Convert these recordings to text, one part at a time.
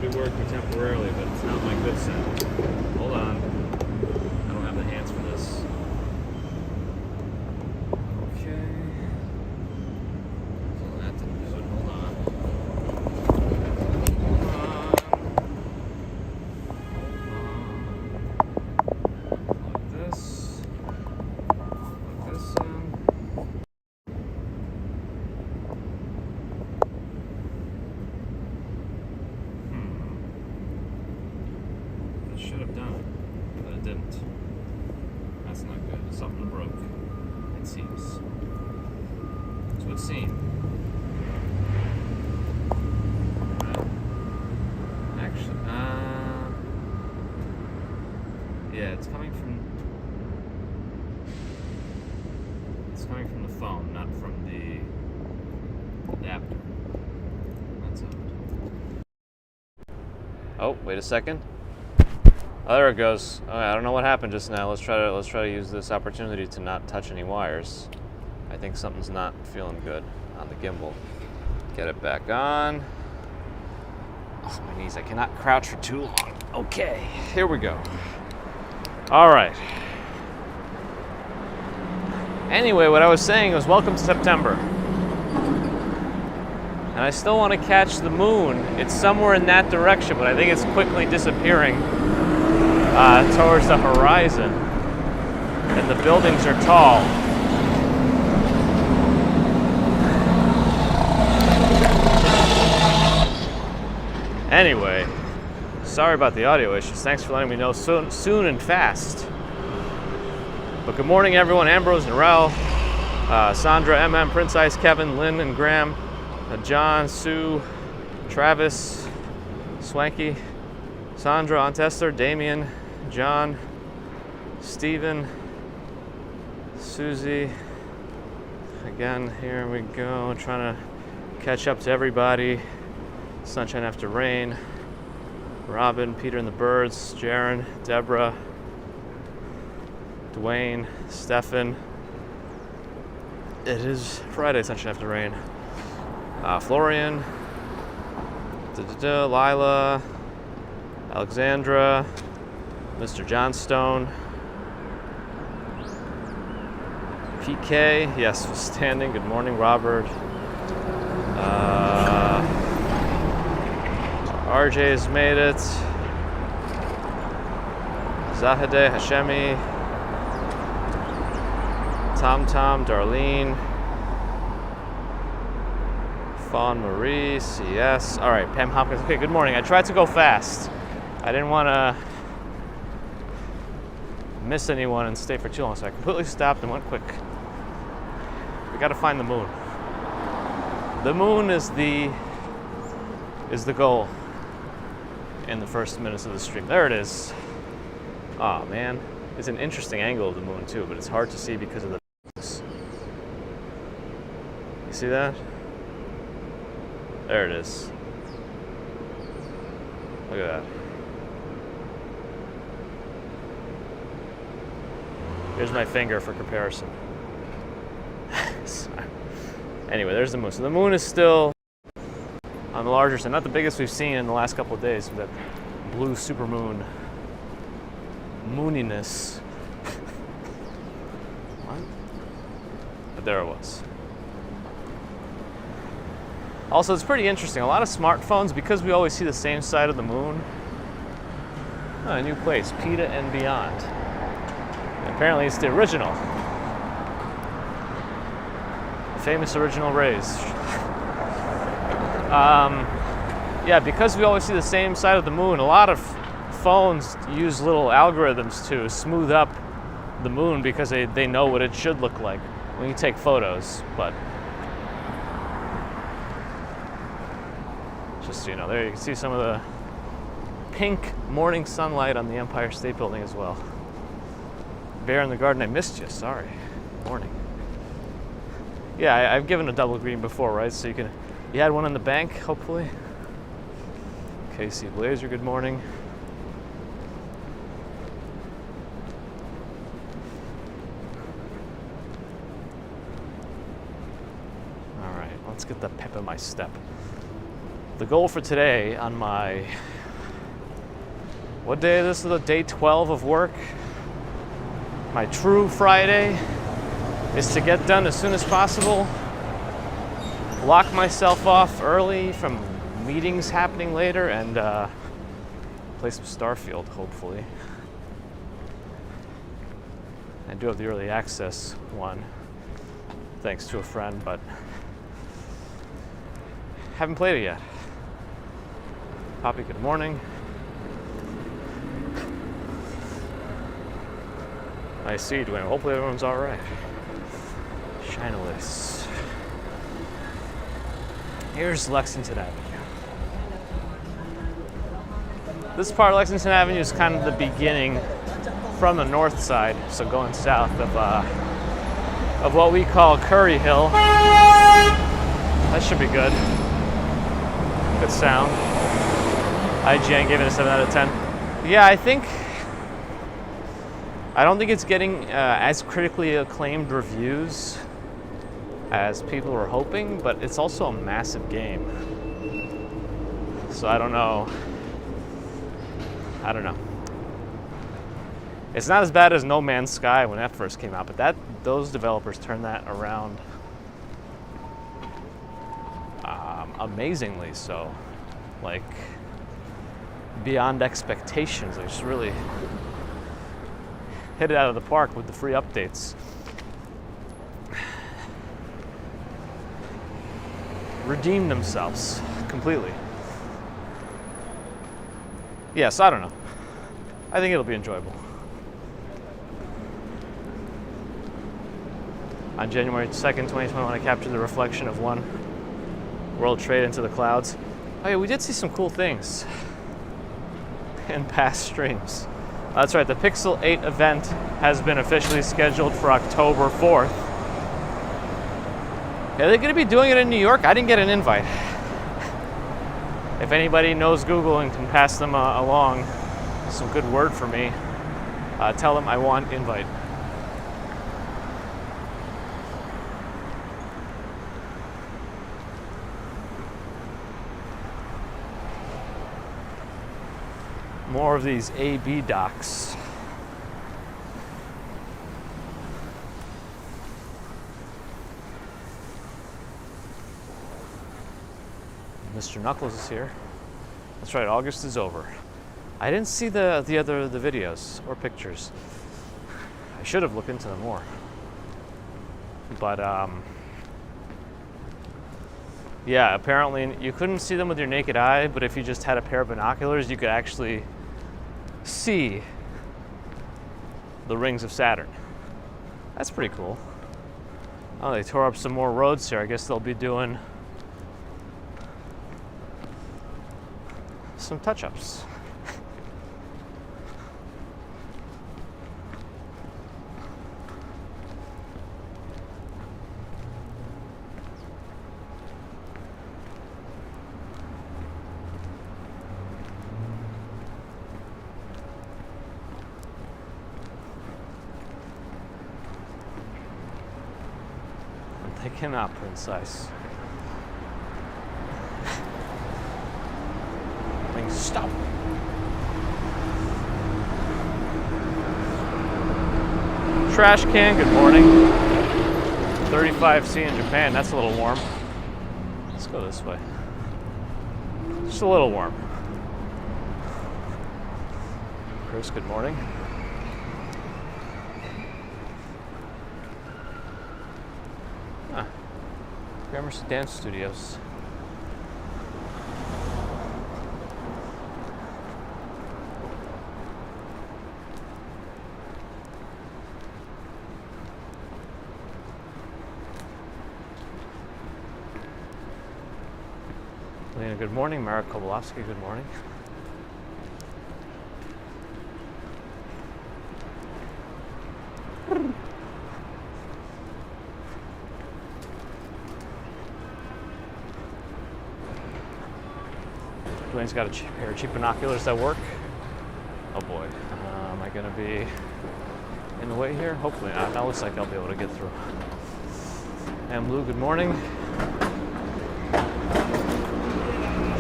be working temporarily, but it's not my good sound. Hold on. I don't have the hands for this. Okay. So that didn't do it. Hold on. Like this. Like this in. Should have done it, but it didn't. That's not good. Something broke, it seems. It would seem. Actually, yeah, it's coming from the phone, not from the adapter. That's odd. Oh, wait a second. Oh, there it goes. Okay, I don't know what happened just now. Let's try to use this opportunity to not touch any wires. I think something's not feeling good on the gimbal. Get it back on. Oh, my knees. I cannot crouch for too long. Okay, here we go. All right. Anyway, what I was saying was welcome to September. And I still want to catch the moon. It's somewhere in that direction, but I think it's quickly disappearing towards the horizon, and the buildings are tall. Anyway, sorry about the audio issues. Thanks for letting me know soon and fast. But good morning, everyone. Ambrose and Rel, Sandra, MM, Prince Ice, Kevin, Lynn and Graham, John, Sue, Travis, Swanky, Sandra, Aunt Esther, Damien, John, Stephen, Susie. Again, here we go, trying to catch up to everybody. Sunshine after rain. Robin, Peter and the Birds, Jaron, Deborah, Dwayne, Stefan. It is Friday, Sunshine after rain. Florian, Lila, Alexandra, Mr. Johnstone, PK, yes, was standing. Good morning, Robert. RJ has made it. Zahide, Hashemi, Tom, Darlene, Fawn Marie, CS. All right, Pam Hopkins. Okay, good morning. I tried to go fast. I didn't want to miss anyone and stay for too long, so I completely stopped and went quick. We got to find the moon. The moon is the goal in the first minutes of the stream. There it is. Oh man, it's an interesting angle of the moon too, but it's hard to see because of the. You see that? There it is. Look at that. Here's my finger for comparison. Anyway, there's the moon. So the moon is still on the larger side, not the biggest we've seen in the last couple of days with that blue supermoon mooniness. What? But there it was. Also, it's pretty interesting. A lot of smartphones, because we always see the same side of the moon. Oh, a new place, PETA and Beyond. Apparently it's the original. The famous original rays. Yeah, because we always see the same side of the moon, a lot of phones use little algorithms to smooth up the moon because they know what it should look like when you take photos. But just so you know, there you can see some of the pink morning sunlight on the Empire State Building as well. Bear in the garden, I missed you, sorry. Morning. Yeah, I've given a double green before, right? So you had one in the bank, hopefully. Casey Blazer, good morning. All right, let's get the pep in my step. The goal for today on my What day is this? Is day 12 of work. My true Friday is to get done as soon as possible, block myself off early from meetings happening later, and play some Starfield, hopefully. I do have the early access one, thanks to a friend, but haven't played it yet. Poppy, good morning. I see you, Dwayne. Hopefully everyone's all right. Shineless. Here's Lexington Avenue. This part of Lexington Avenue is kind of the beginning from the north side, so going south of what we call Curry Hill. That should be good. Good sound. IGN gave it a 7 out of 10. Yeah, I don't think it's getting as critically acclaimed reviews as people were hoping, but it's also a massive game. So I don't know. It's not as bad as No Man's Sky when that first came out, but those developers turned that around amazingly so. Like, beyond expectations. They just really hit it out of the park with the free updates. Redeemed themselves completely. Yes, I don't know. I think it'll be enjoyable. On January 2nd, 2021, I captured the reflection of one World Trade into the clouds. Oh yeah, we did see some cool things in past streams. That's right, the Pixel 8 event has been officially scheduled for October 4th. Are they going to be doing it in New York? I didn't get an invite. If anybody knows Google and can pass them along some good word for me, tell them I want invite. More of these A/B docs. Mr. Knuckles is here. That's right, August is over. I didn't see the videos or pictures. I should have looked into them more. But yeah, apparently you couldn't see them with your naked eye, but if you just had a pair of binoculars, you could actually see the rings of Saturn. That's pretty cool. Oh, they tore up some more roads here. I guess they'll be doing some touch-ups. They cannot print size. Things stop. Trash can, good morning. 35°C in Japan, that's a little warm. Let's go this way. Just a little warm. Chris, good morning. Gramercy Dance Studios. Lena, good morning. Mara Kobolowski, good morning. Dwayne's got a pair of cheap binoculars that work. Oh boy, am I gonna be in the way here? Hopefully not. That looks like I'll be able to get through. And Lou, good morning.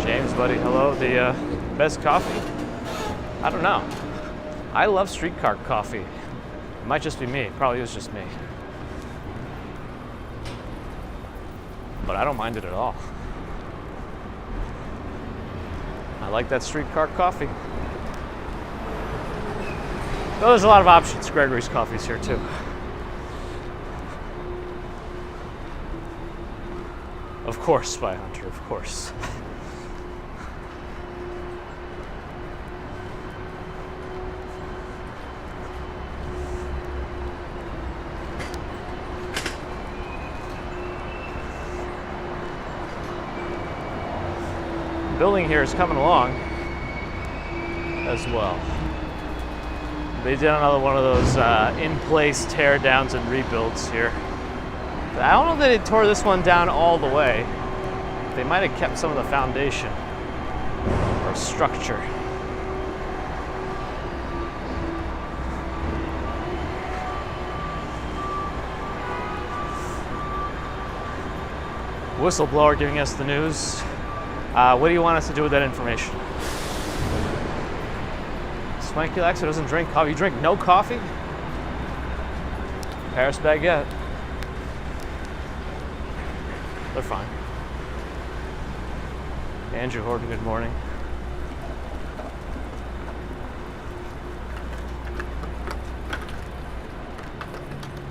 James, buddy, hello. The best coffee I don't know. I love streetcar coffee. It might just be me. Probably is just me. But I don't mind it at all. I like that streetcar coffee. Though there's a lot of options. Gregory's Coffee's here too. Of course, Spy Hunter, of course. The building here is coming along as well. They did another one of those in-place tear-downs and rebuilds here. I don't know that they tore this one down all the way. They might have kept some of the foundation or structure. Whistleblower giving us the news. What do you want us to do with that information? Swanky Laxer doesn't drink coffee. You drink no coffee? Paris baguette. They're fine. Andrew Horton, good morning.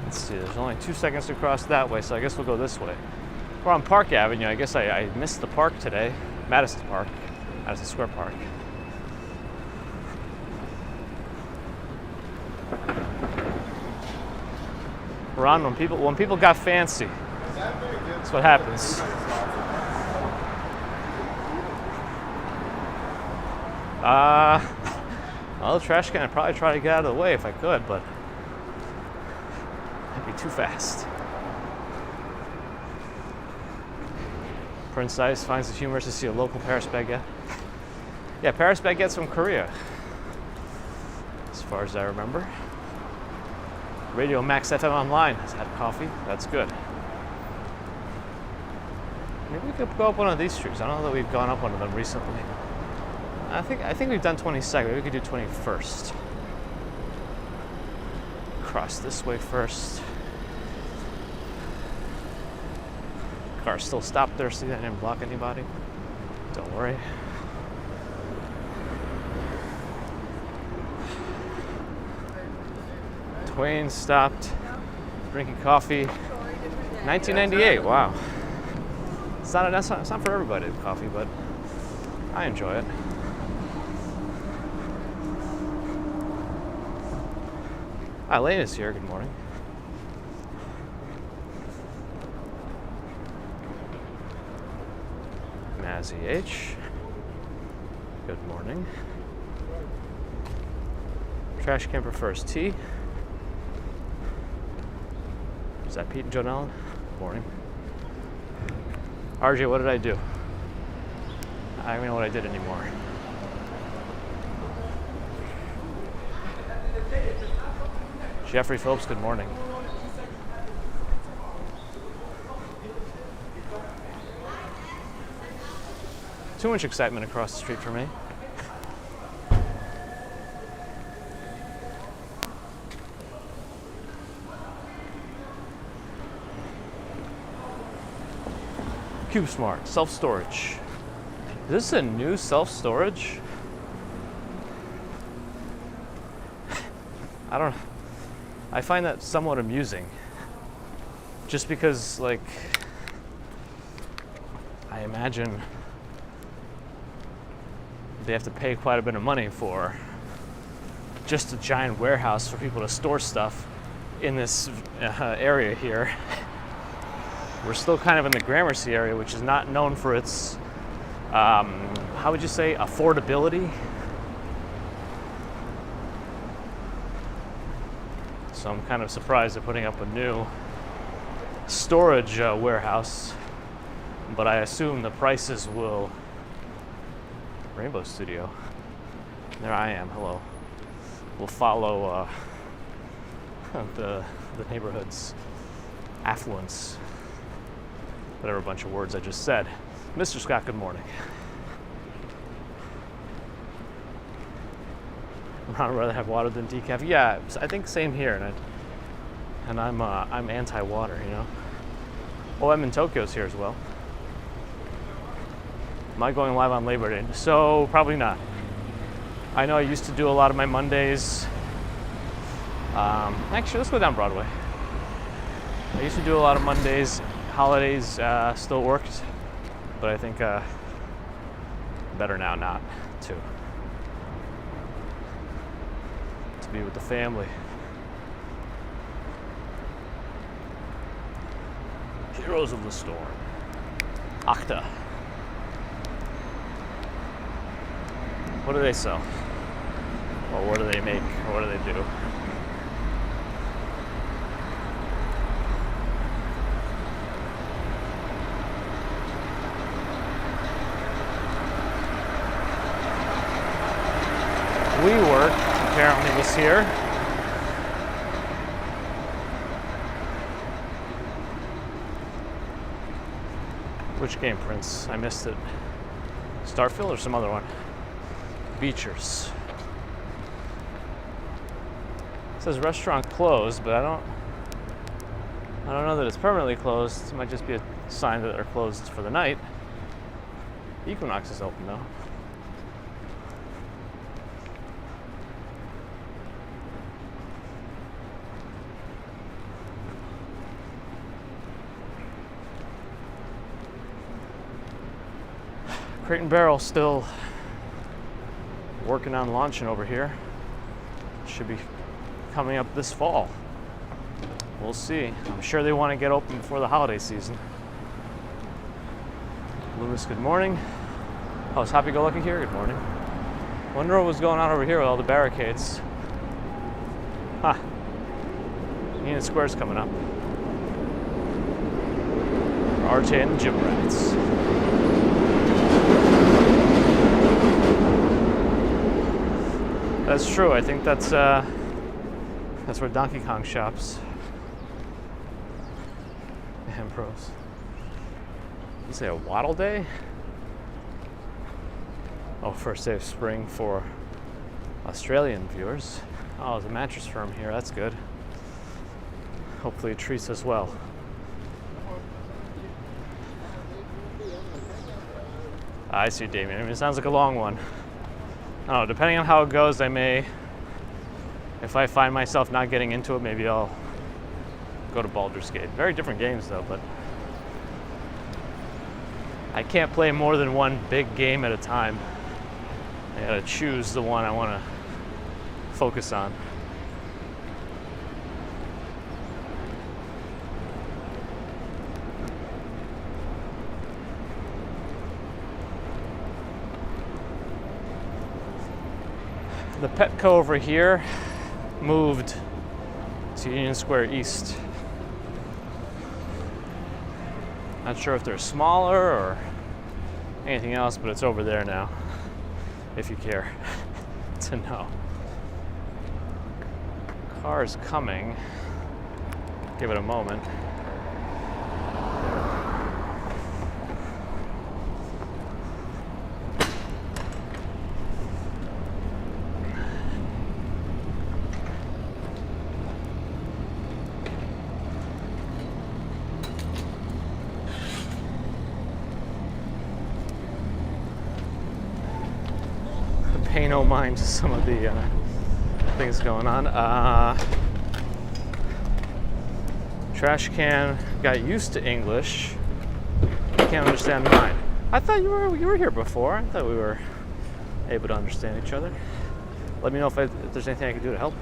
Let's see, there's only 2 seconds to cross that way, so I guess we'll go this way. We're on Park Avenue. I guess I missed the park today. Madison Square Park. Ron, when people got fancy, that's what happens. Well, the trash can, I'd probably try to get out of the way if I could, but it'd be too fast. Prince Ice finds it humorous to see a local Paris baguette. Yeah, Paris baguette's from Korea, as far as I remember. Radio Max FM Online has had coffee. That's good. Maybe we could go up one of these streets. I don't know that we've gone up one of them recently. I think we've done 22nd. Maybe we could do 21st. Cross this way first. Car still stopped there, so I didn't block anybody. Don't worry. Twain stopped drinking coffee. 1998. Wow. It's not for everybody, coffee, but I enjoy it. Elaine is here. Good morning. Mazzy H. Good morning. Trash can prefers tea. Is that Pete and Joan Ellen? Good morning. RJ, what did I do? I don't even know what I did anymore. Jeffrey Phillips, good morning. Too much excitement across the street for me. CubeSmart, self-storage. Is this a new self-storage? I find that somewhat amusing. Just because, like, I imagine they have to pay quite a bit of money for just a giant warehouse for people to store stuff in this area here. We're still kind of in the Gramercy area, which is not known for its, how would you say, affordability? So I'm kind of surprised they're putting up a new storage warehouse, but I assume the prices will... Rainbow Studio. There I am, hello. We'll follow the neighborhood's affluence. Whatever bunch of words I just said. Mr. Scott, good morning. I'd rather have water than decaf. Yeah, I think same here, and I'm anti-water, you know. Oh, I'm in Tokyo's here as well. Am I going live on Labor Day? So probably not. I know I used to do a lot of my Mondays. Actually, let's go down Broadway. I used to do a lot of Mondays. Holidays still worked, but I think better now not to be with the family. Heroes of the Storm. Octa. What do they sell? Or what do they make? Or what do they do? WeWork apparently was here. Which game, Prince? I missed it. Starfield or some other one? Beachers. It says restaurant closed, but I don't know that it's permanently closed. It might just be a sign that they're closed for the night. Equinox is open though. Crate and Barrel still working on launching over here. Should be coming up this fall. We'll see. I'm sure they want to get open before the holiday season. Loomis, good morning. Oh, is Happy Go Lucky here? Good morning. Wonder what was going on over here with all the barricades. Huh. Union Square's coming up. RJ and the Gym Rats. That's true. I think that's where Donkey Kong shops. And pros. You say a waddle day? Oh, first day of spring for Australian viewers. Oh, there's a mattress firm here. That's good. Hopefully it treats us well. I see, Damien. I mean, it sounds like a long one. I don't know, depending on how it goes, I may, if I find myself not getting into it, maybe I'll go to Baldur's Gate. Very different games though, but I can't play more than one big game at a time. I gotta choose the one I wanna focus on. The Petco over here moved to Union Square East. Not sure if they're smaller or anything else, but it's over there now, if you care to know. Car's coming. Give it a moment. Pay no mind to some of the things going on. Trash can got used to English. Can't understand mine. I thought you were here before. I thought we were able to understand each other. Let me know if there's anything I can do to help.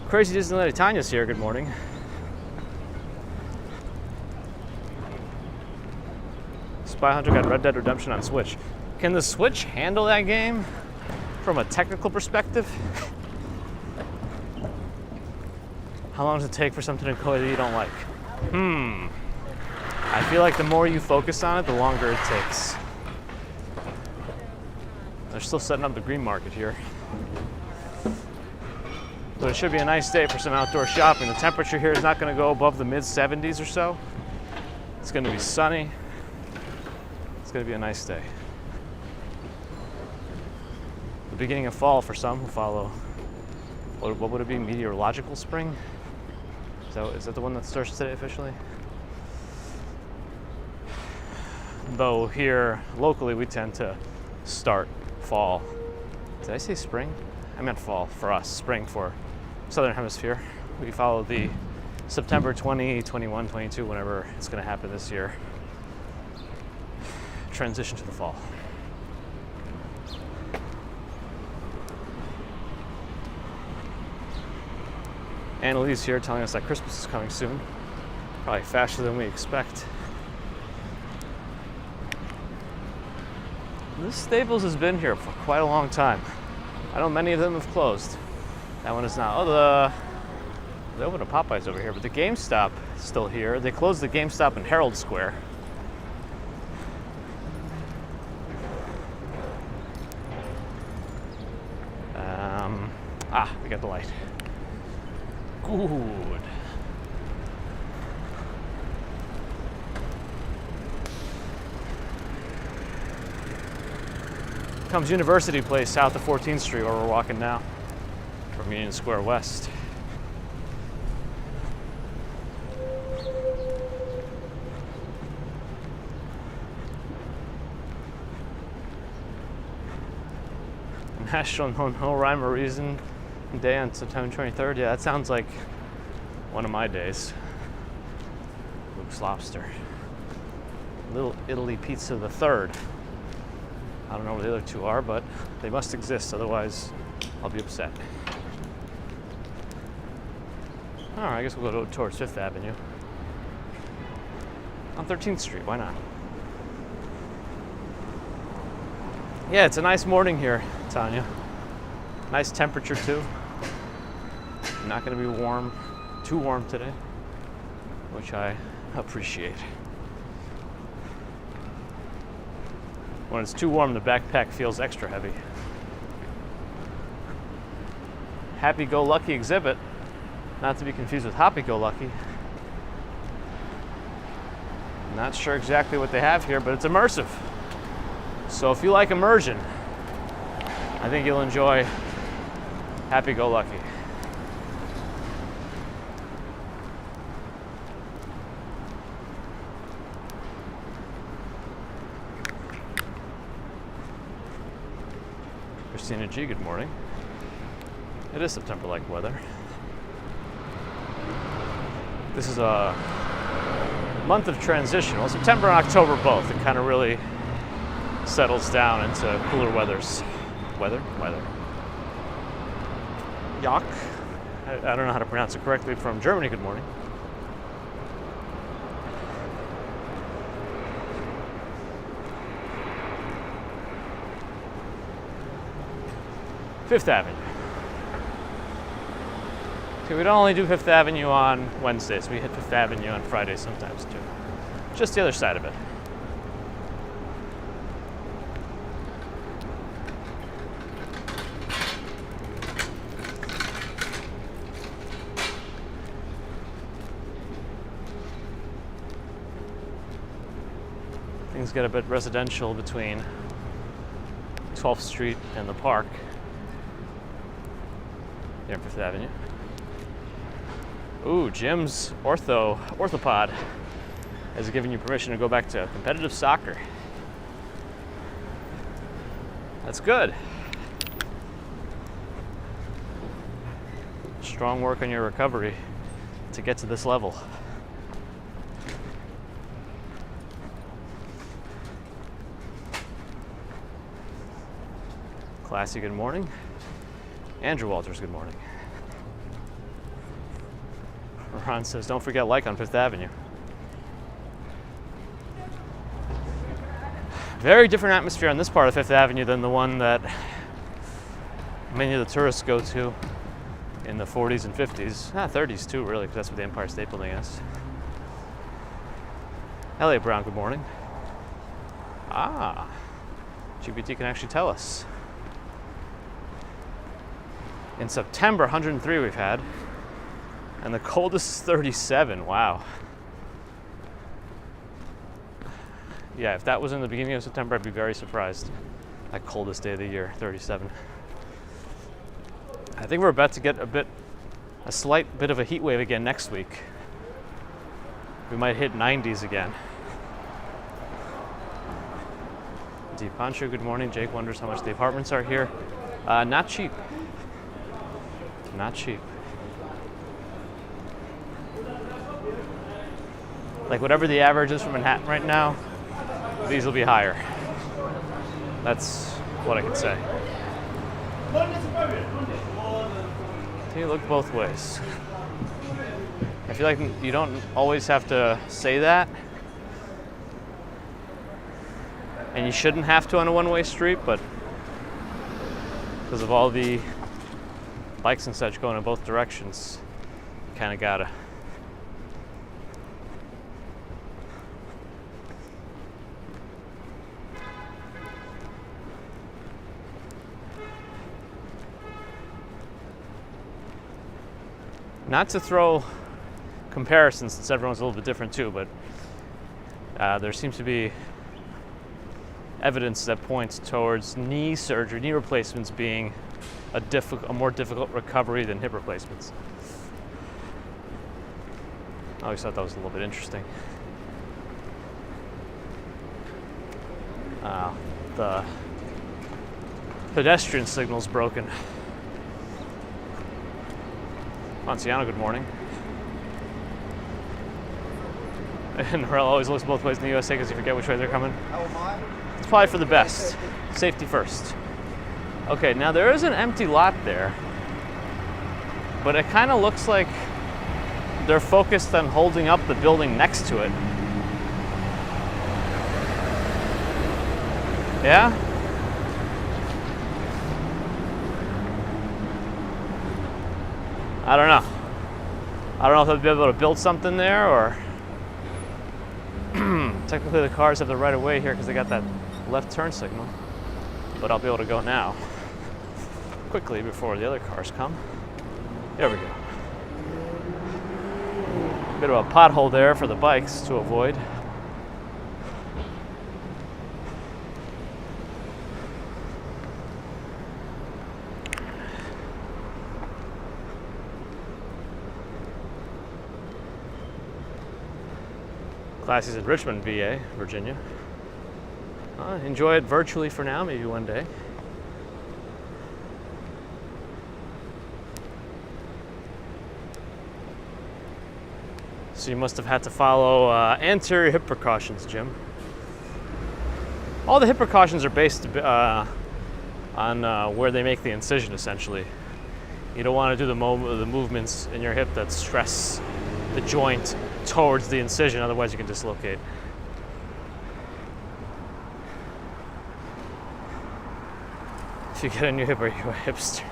Crazy Disney Lady Tanya's here. Good morning. Spy Hunter got Red Dead Redemption on Switch. Can the Switch handle that game from a technical perspective? How long does it take for something to go that you don't like? I feel like the more you focus on it, the longer it takes. They're still setting up the green market here. But it should be a nice day for some outdoor shopping. The temperature here is not going to go above the mid-70s or so. It's going to be sunny. It's going to be a nice day. The beginning of fall for some who follow, what would it be, meteorological spring? Is that the one that starts today officially? Though here, locally, we tend to start fall. Did I say spring? I meant fall for us, spring for Southern Hemisphere. We follow the September 20, 21, 22, whenever it's going to happen this year. Transition to the fall. Annalise here telling us that Christmas is coming soon. Probably faster than we expect. This Staples has been here for quite a long time. I know many of them have closed. That one is not. Oh, they opened a Popeyes over here, but the GameStop is still here. They closed the GameStop in Herald Square. We got the light. Good. Comes University Place south of 14th Street, where we're walking now from Union Square West. National No Rhyme or Reason Day on September 23rd. Yeah, that sounds like one of my days. Luke's Lobster. Little Italy Pizza the Third. I don't know where the other two are, but they must exist, otherwise I'll be upset. Alright, I guess we'll go towards 5th Avenue. On 13th Street, why not? Yeah, it's a nice morning here, Tanya. Nice temperature too. Not going to be warm, too warm today, which I appreciate. When it's too warm, the backpack feels extra heavy. Happy-go-lucky exhibit, not to be confused with hoppy-go-lucky. Not sure exactly what they have here, but it's immersive. So if you like immersion, I think you'll enjoy Happy-Go-Lucky. Christina G, good morning. It is September-like weather. This is a month of transition. Well, September and October both. It kind of really settles down into cooler weathers. Weather? Yak. I don't know how to pronounce it correctly. From Germany, good morning. Fifth Avenue. Okay, we don't only do Fifth Avenue on Wednesdays. We hit Fifth Avenue on Fridays sometimes too. Just the other side of it. Things get a bit residential between 12th Street and the park. There on Fifth Avenue. Ooh, Jim's orthopod has given you permission to go back to competitive soccer. That's good. Strong work on your recovery to get to this level. Classy, good morning. Andrew Walters, good morning. Ron says, don't forget like on Fifth Avenue. Very different atmosphere on this part of Fifth Avenue than the one that many of the tourists go to in the 40s and 50s. 30s too, really, because that's what the Empire State Building is. Elliot Brown, good morning. GPT can actually tell us. In September, 103 we've had, and the coldest is 37. Wow. Yeah, if that was in the beginning of September, I'd be very surprised. That coldest day of the year, 37. I think we're about to get a slight bit of a heat wave again next week. We might hit 90s again. Deep Poncho, good morning. Jake wonders how much the apartments are here. Not cheap. Not cheap. Like whatever the average is for Manhattan right now, these will be higher. That's what I can say. You look both ways. I feel like you don't always have to say that. And you shouldn't have to on a one-way street, but because of all the bikes and such going in both directions, you kind of gotta. Not to throw comparisons, since everyone's a little bit different too, but there seems to be evidence that points towards knee surgery, knee replacements being a more difficult recovery than hip replacements. I always thought that was a little bit interesting. The pedestrian signal's broken. Ponciano, good morning. And Morel always looks both ways in the USA because you forget which way they're coming. It's probably for the best. Safety first. Okay, now there is an empty lot there, but it kind of looks like they're focused on holding up the building next to it. Yeah? I don't know. I don't know if they'll be able to build something there, or technically the cars have the right of way here because they got that left turn signal. But I'll be able to go now quickly before the other cars come. There we go. Bit of a pothole there for the bikes to avoid. Classes in Richmond, VA, Virginia. Enjoy it virtually for now, maybe one day. So you must have had to follow anterior hip precautions, Jim. All the hip precautions are based on where they make the incision, essentially. You don't want to do the movements in your hip that stress the joint towards the incision, otherwise you can dislocate. If you get a new hip, are you a hipster?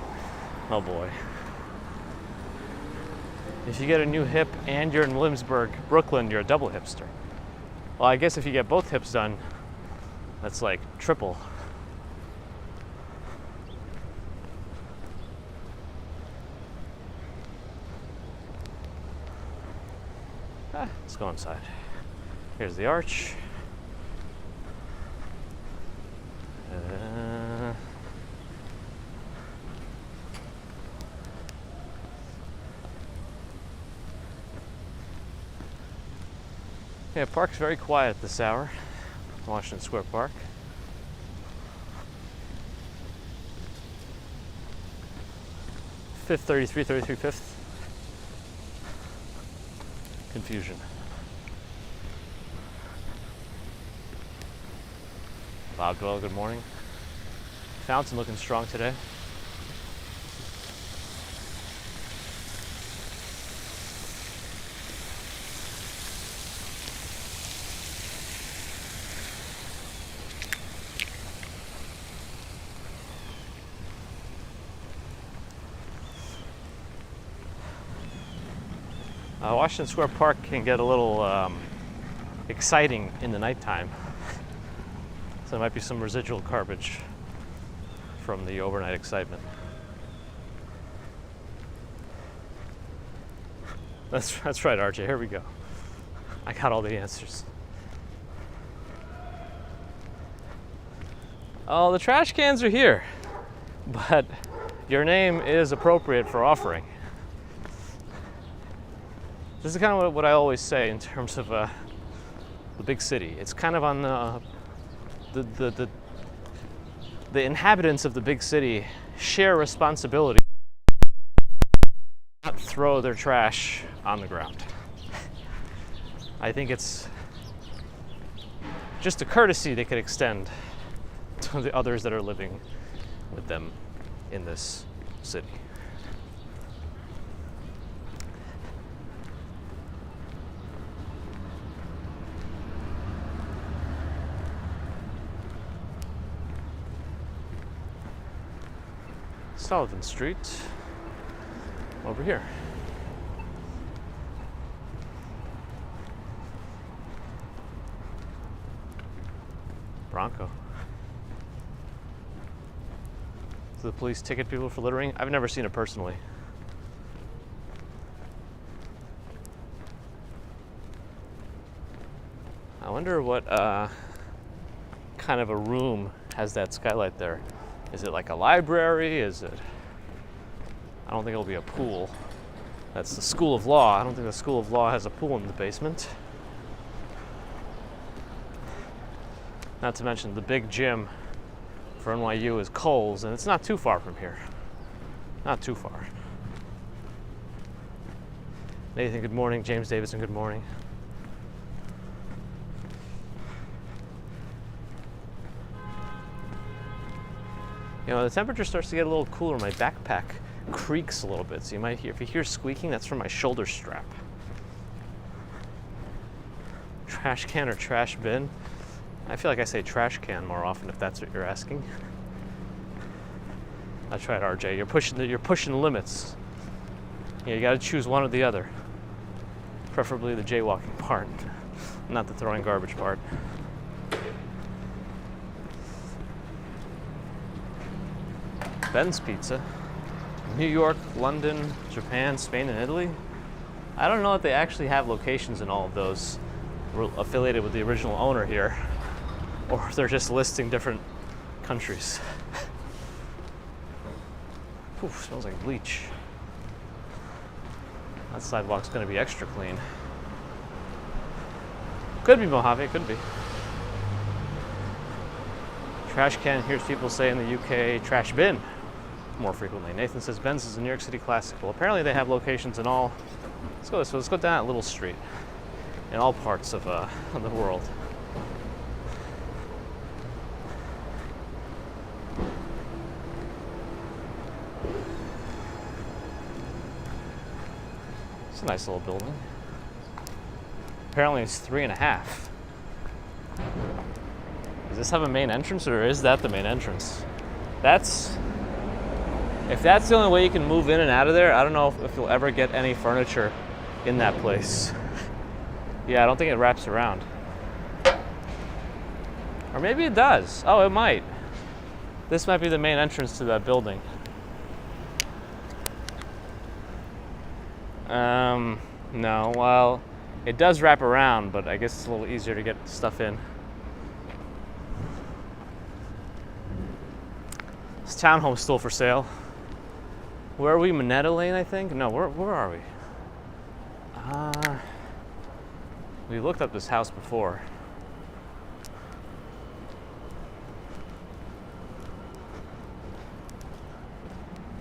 Oh boy. If you get a new hip and you're in Williamsburg, Brooklyn, you're a double hipster. Well, I guess if you get both hips done, that's like triple. Let's go inside. Here's the arch. Yeah, park's very quiet this hour. Washington Square Park. Fifth, 33, Fifth. Confusion. Bob Dwell, good morning. Fountain looking strong today. Washington Square Park can get a little exciting in the nighttime. So there might be some residual garbage from the overnight excitement. That's right, RJ. Here we go. I got all the answers. Oh, the trash cans are here, but your name is appropriate for offering. This is kind of what I always say in terms of the big city. It's kind of on the inhabitants of the big city share responsibility not throw their trash on the ground. I think it's just a courtesy they could extend to the others that are living with them in this city. Sullivan Street, over here. Bronco. Do the police ticket people for littering? I've never seen it personally. I wonder what kind of a room has that skylight there. Is it like a library? Is it? I don't think it'll be a pool. That's the School of Law. I don't think the School of Law has a pool in the basement. Not to mention the big gym for NYU is Kohl's, and it's not too far from here. Not too far. Nathan, good morning. James Davidson, good morning. You know, the temperature starts to get a little cooler. My backpack creaks a little bit, so you might hear, if you hear squeaking, that's from my shoulder strap. Trash can or trash bin? I feel like I say trash can more often if that's what you're asking. That's right, RJ. You're pushing the limits. Yeah, you got to choose one or the other. Preferably the jaywalking part, not the throwing garbage part. Ben's Pizza. New York, London, Japan, Spain, and Italy. I don't know if they actually have locations in all of those affiliated with the original owner here, or if they're just listing different countries. Oof, smells like bleach. That sidewalk's gonna be extra clean. Could be Mojave, could be. Trash can, here's people say in the UK, trash bin more frequently. Nathan says Ben's is a New York City classic. Well, apparently they have locations in all, let's go down that little street, in all parts of the world. It's a nice little building. Apparently it's 3.5. Does this have a main entrance, or is that the main entrance? If that's the only way you can move in and out of there, I don't know if you'll ever get any furniture in that place. Yeah, I don't think it wraps around. Or maybe it does. Oh, it might. This might be the main entrance to that building. No, well, it does wrap around, but I guess it's a little easier to get stuff in. This townhome's still for sale. Where are we? Minetta Lane, I think? No, where are we? We looked up this house before.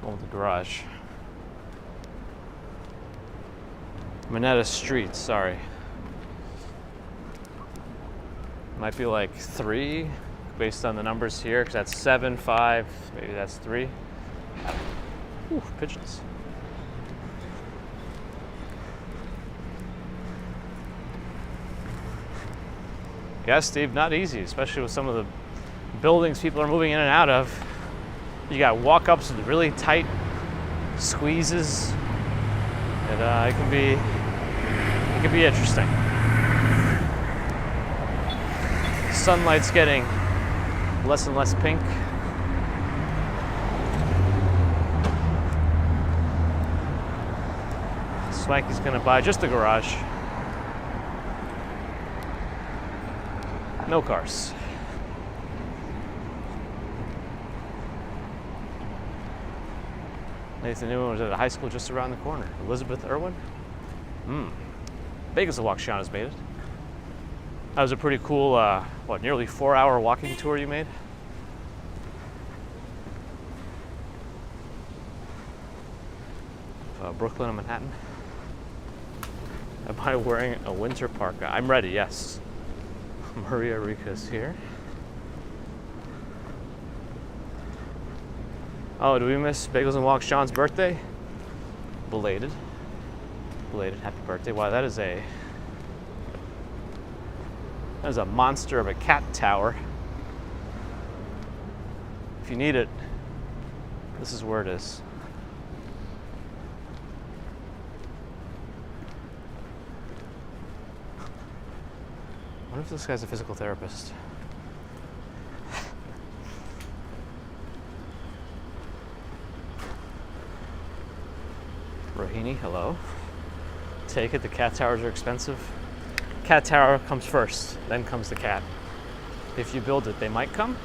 Oh, the garage. Minetta Street, sorry. Might be like 3 based on the numbers here, because that's 7, 5, maybe that's 3. Ooh, pigeons. Yeah, Steve, not easy, especially with some of the buildings people are moving in and out of. You got walk-ups with really tight squeezes. And it can be interesting. Sunlight's getting less and less pink. Swanky's gonna buy just the garage. No cars. Nathan Newman was at a high school just around the corner. Elizabeth Irwin? Bagels and Walk Sean has made it. That was a pretty cool, nearly 4-hour walking tour you made? Brooklyn and Manhattan. Am I wearing a winter parka? I'm ready, yes. Maria Rica's here. Oh, do we miss Bagels and Walk Sean's birthday? Belated happy birthday. Wow, that is a monster of a cat tower. If you need it, this is where it is. I wonder if this guy's a physical therapist. Rohini, hello. Take it, the cat towers are expensive. Cat tower comes first, then comes the cat. If you build it, they might come.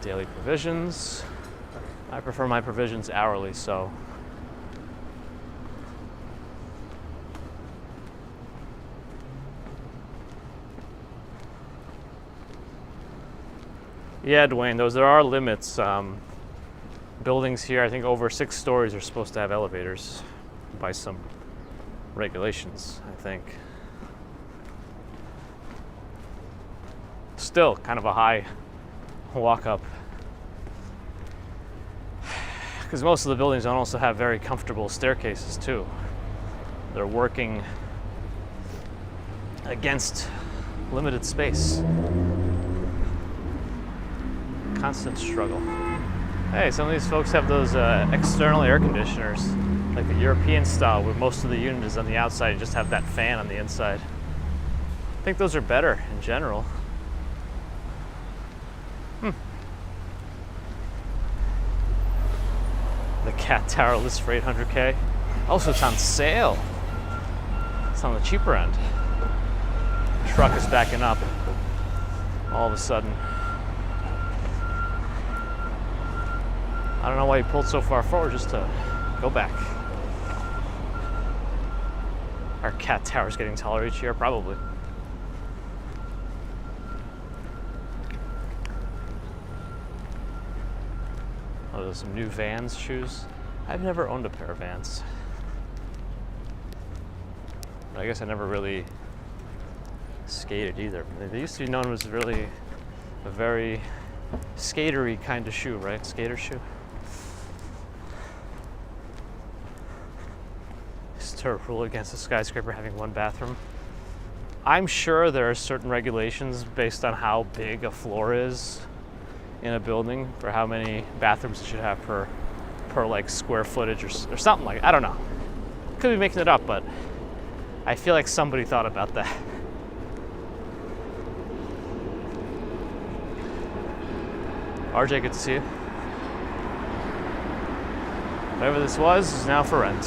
Daily provisions. I prefer my provisions hourly, so. Yeah, Dwayne, there are limits. Buildings here, I think over 6 stories are supposed to have elevators by some regulations, I think. Still kind of a high walk up. Because most of the buildings don't also have very comfortable staircases too. They're working against limited space. Constant struggle. Hey, some of these folks have those external air conditioners, like the European style, where most of the unit is on the outside. You just have that fan on the inside. I think those are better in general. The cat tower lists for $800K. Also, it's on sale. It's on the cheaper end. Truck is backing up all of a sudden. I don't know why he pulled so far forward, just to go back. Our cat tower's getting taller each year, probably. Oh, there's some new Vans shoes. I've never owned a pair of Vans. I guess I never really skated either. They used to be known as really a very skatery kind of shoe, right? Skater shoe. To rule against a skyscraper having one bathroom. I'm sure there are certain regulations based on how big a floor is in a building for how many bathrooms it should have per like square footage or something like. I don't know. Could be making it up, but I feel like somebody thought about that. RJ, good to see you. Whatever this was is now for rent.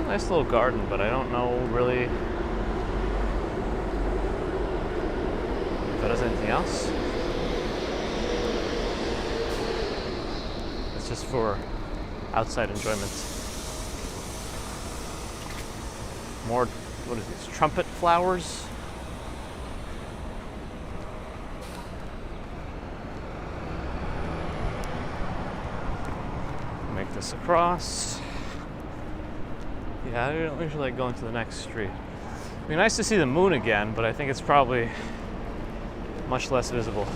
Nice little garden, but I don't know really if it has anything else. It's just for outside enjoyment. More, what is these? Trumpet flowers? Make this across. Yeah, I don't usually like going to the next street. It'd be nice to see the moon again, but I think it's probably much less visible.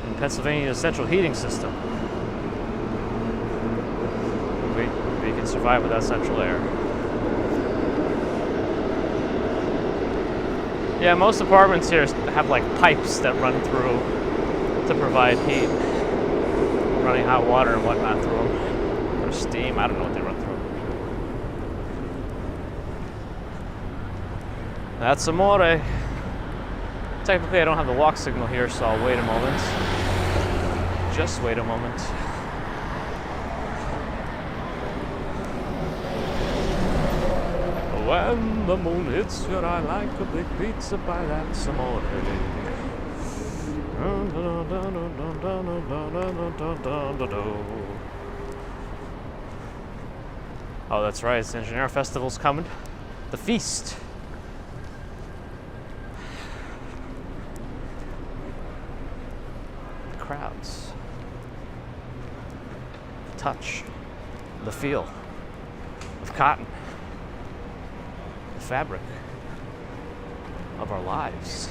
In Pennsylvania's central heating system, we can survive without central air. Yeah, most apartments here have like pipes that run through to provide heat, running hot water and whatnot through them, or steam. I don't know what they run through. That's amore. Technically, I don't have the walk signal here, so I'll wait a moment. Just wait a moment. When the moon hits your eye like a big pizza by that amore. Oh, that's right, it's Engineer Festival's coming. The feast. The crowds. The touch. The feel of cotton. The fabric of our lives.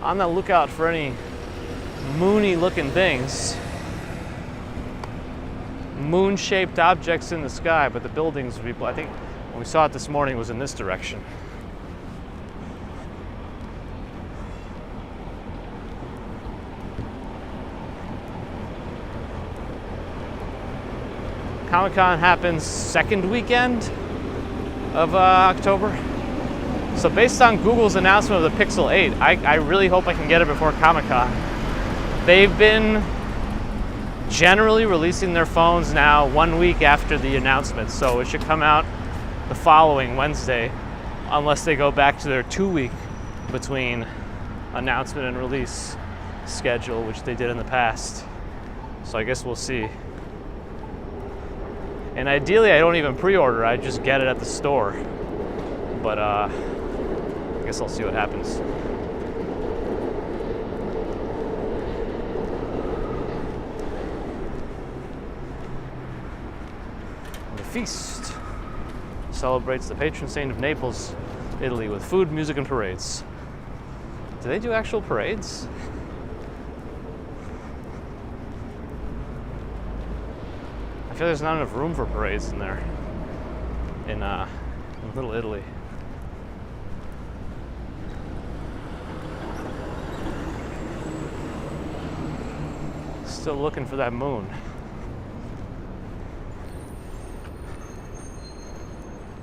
I'm on the lookout for any moony looking things. Moon-shaped objects in the sky, but the buildings would be, I think when we saw it this morning, it was in this direction. Comic-Con happens second weekend of October. So based on Google's announcement of the Pixel 8, I really hope I can get it before Comic-Con. They've been generally releasing their phones now 1 week after the announcement, so it should come out the following Wednesday, unless they go back to their 2 week between announcement and release schedule, which they did in the past. So I guess we'll see. And ideally I don't even pre-order, I just get it at the store. But I guess I'll see what happens. Feast celebrates the patron saint of Naples, Italy, with food, music, and parades. Do they do actual parades? I feel there's not enough room for parades in there, in Little Italy. Still looking for that moon.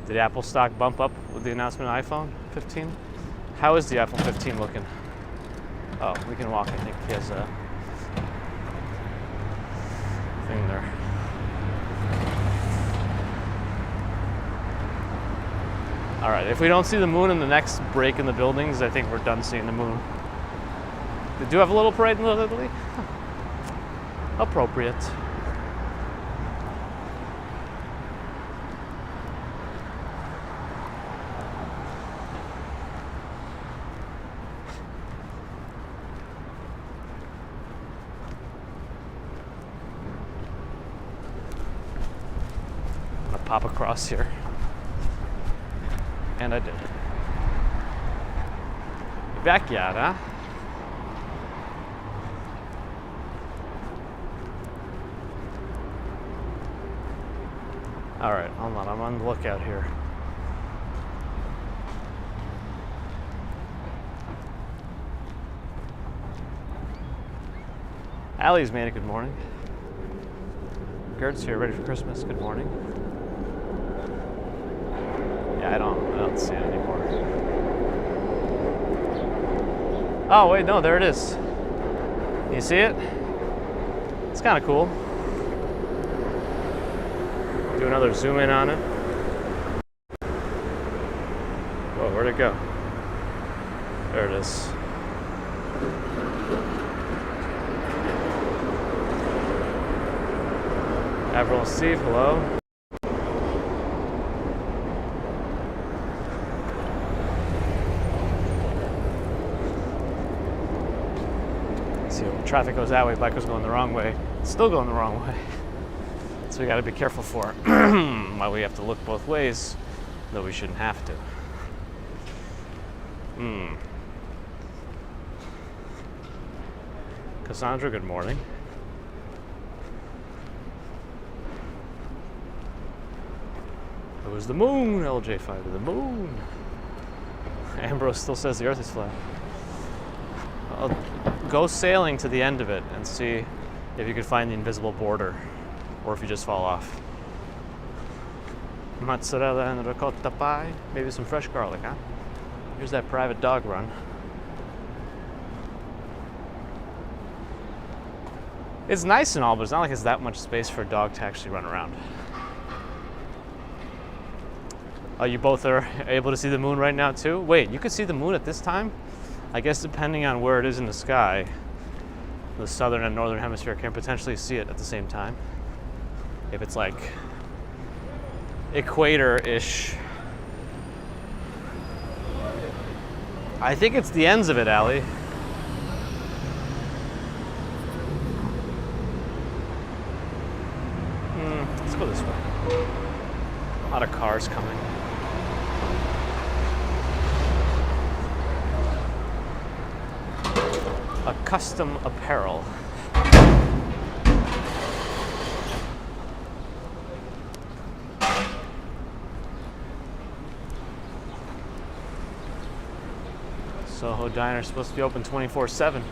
Did Apple stock bump up with the announcement of iPhone 15? How is the iPhone 15 looking? Oh, we can walk. I think he has a thing there. All right, if we don't see the moon in the next break in the buildings, I think we're done seeing the moon. They do have a little parade in Little Italy? Huh. Appropriate. Pop across here. And I did. Backyard, huh? Alright, hold on, I'm on the lookout here. Allie's made it, good morning. Gert's here, ready for Christmas, good morning. I don't see it anymore. Oh wait, no, there it is. You see it? It's kind of cool. Do another zoom in on it. Whoa, where'd it go? There it is. Avril and Steve, hello. Traffic goes that way, bikers going the wrong way. It's still going the wrong way. So we got to be careful for it. Why we have to look both ways, though we shouldn't have to. Cassandra, good morning. It was the moon, LJ5 to the moon. Ambrose still says the earth is flat. I'll go sailing to the end of it and see if you could find the invisible border, or if you just fall off. Mozzarella and ricotta pie, maybe some fresh garlic, huh? Here's that private dog run. It's nice and all, but it's not like it's that much space for a dog to actually run around. Oh, you both are able to see the moon right now too? Wait, you could see the moon at this time? I guess depending on where it is in the sky, the southern and northern hemisphere can potentially see it at the same time. If it's like equator-ish. I think it's the ends of it, Allie. Let's go this way. A lot of cars coming. A custom apparel. Soho Diner is supposed to be open 24/7.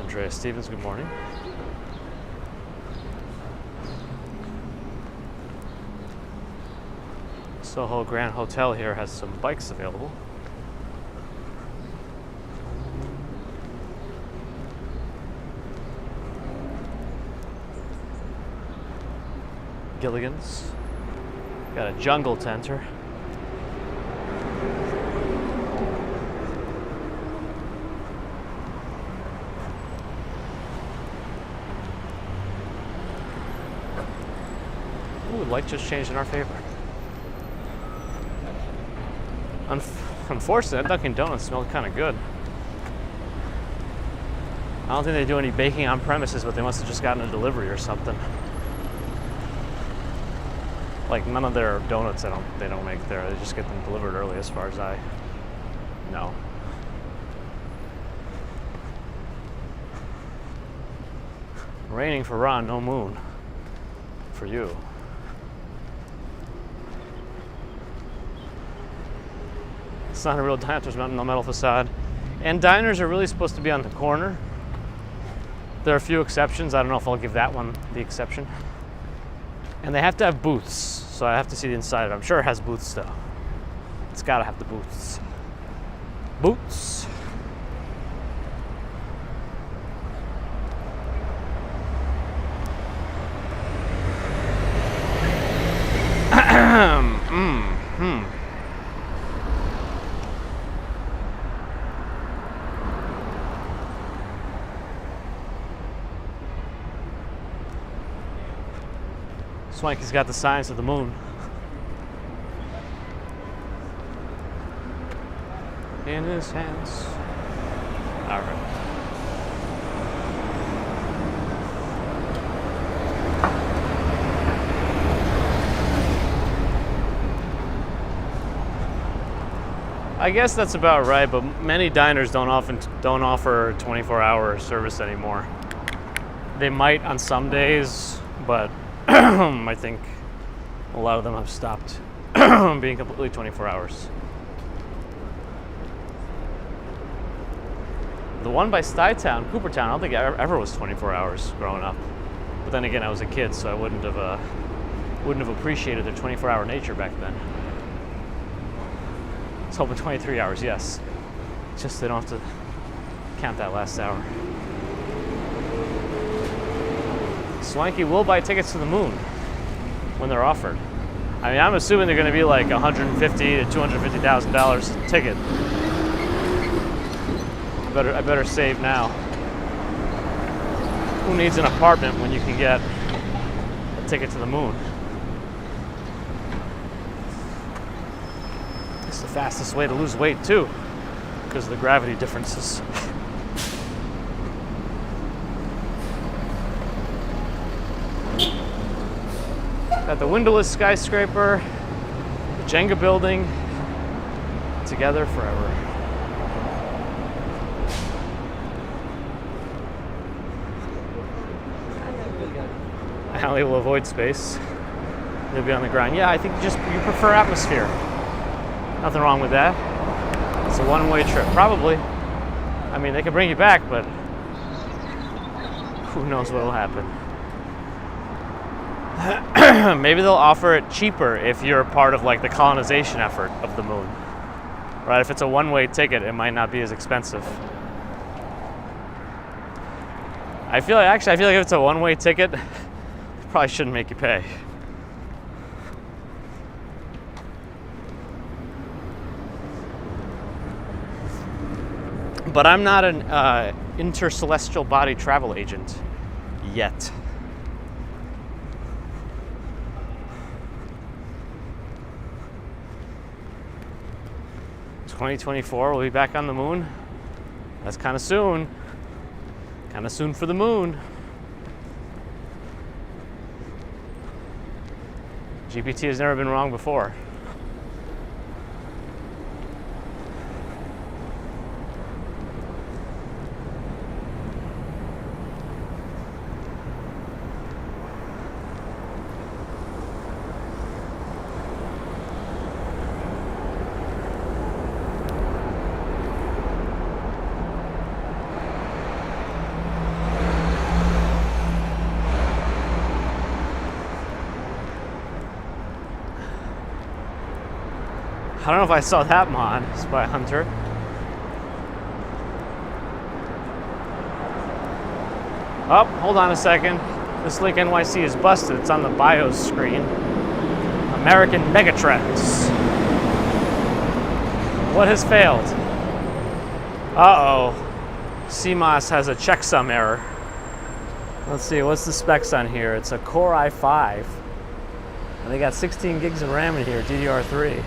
Andrea Stevens, good morning. Soho Grand Hotel here has some bikes available. Gilligan's. Got a jungle tenter. Ooh, light just changed in our favor. Unfortunately, that Dunkin' Donuts smelled kind of good. I don't think they do any baking on premises, but they must have just gotten a delivery or something. Like none of their donuts, they don't make there. They just get them delivered early, as far as I know. Raining for Ron, no moon for you. It's not a real diner. There's no metal facade, and diners are really supposed to be on the corner. There are a few exceptions. I don't know if I'll give that one the exception. And they have to have booths, so I have to see the inside of it. I'm sure it has booths though. It's gotta have the booths. Boots. Swanky's got the signs of the moon. In his hands. All right. I guess that's about right, but many diners don't offer 24-hour service anymore. They might on some days, but I think a lot of them have stopped being completely 24 hours. The one by Chinatown, Coopertown, I don't think it ever was 24 hours growing up. But then again, I was a kid, so I wouldn't have appreciated their 24-hour nature back then. It's open 23 hours, yes. Just they don't have to count that last hour. Swanky will buy tickets to the moon when they're offered. I mean, I'm assuming they're going to be like $150,000 to $250,000 a ticket. I better save now. Who needs an apartment when you can get a ticket to the moon? It's the fastest way to lose weight too, because of the gravity differences. Got the windowless skyscraper, the Jenga building, together forever. Allie will avoid space. You'll be on the ground. Yeah, I think you prefer atmosphere. Nothing wrong with that. It's a one-way trip, probably. I mean, they could bring you back, but who knows what will happen. Maybe they'll offer it cheaper if you're part of like the colonization effort of the moon. Right? If it's a one-way ticket, it might not be as expensive. I feel like if it's a one-way ticket, they probably shouldn't make you pay. But I'm not an intercelestial body travel agent yet. In 2024, we'll be back on the moon. That's kind of soon. Kind of soon for the moon. GPT has never been wrong before. I don't know if I saw that mod. It's by Hunter. Oh, hold on a second. This link NYC is busted. It's on the BIOS screen. American Megatrends. What has failed? Uh-oh. CMOS has a checksum error. Let's see, what's the specs on here? It's a Core i5. And they got 16 gigs of RAM in here, DDR3.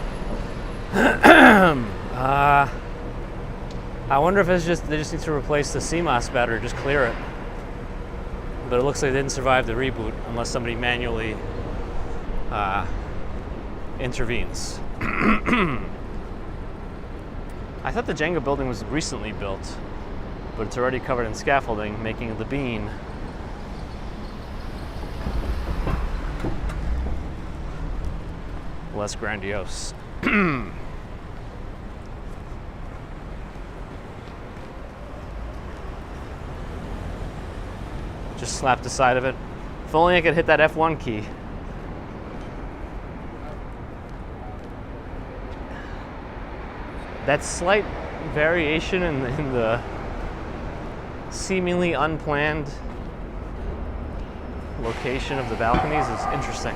I wonder if they just need to replace the CMOS battery, just clear it. But it looks like they didn't survive the reboot unless somebody manually intervenes. I thought the Jenga building was recently built, but it's already covered in scaffolding, making the bean less grandiose. Just slap the side of it. If only I could hit that F1 key. That slight variation in the seemingly unplanned location of the balconies is interesting.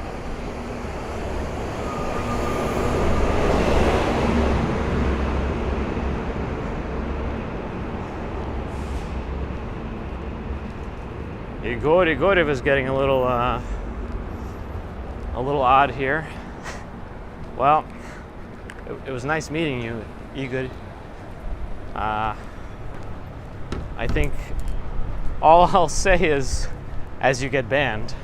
Igor is getting a little odd here. Well, it was nice meeting you, Igor. I think all I'll say is, as you get banned,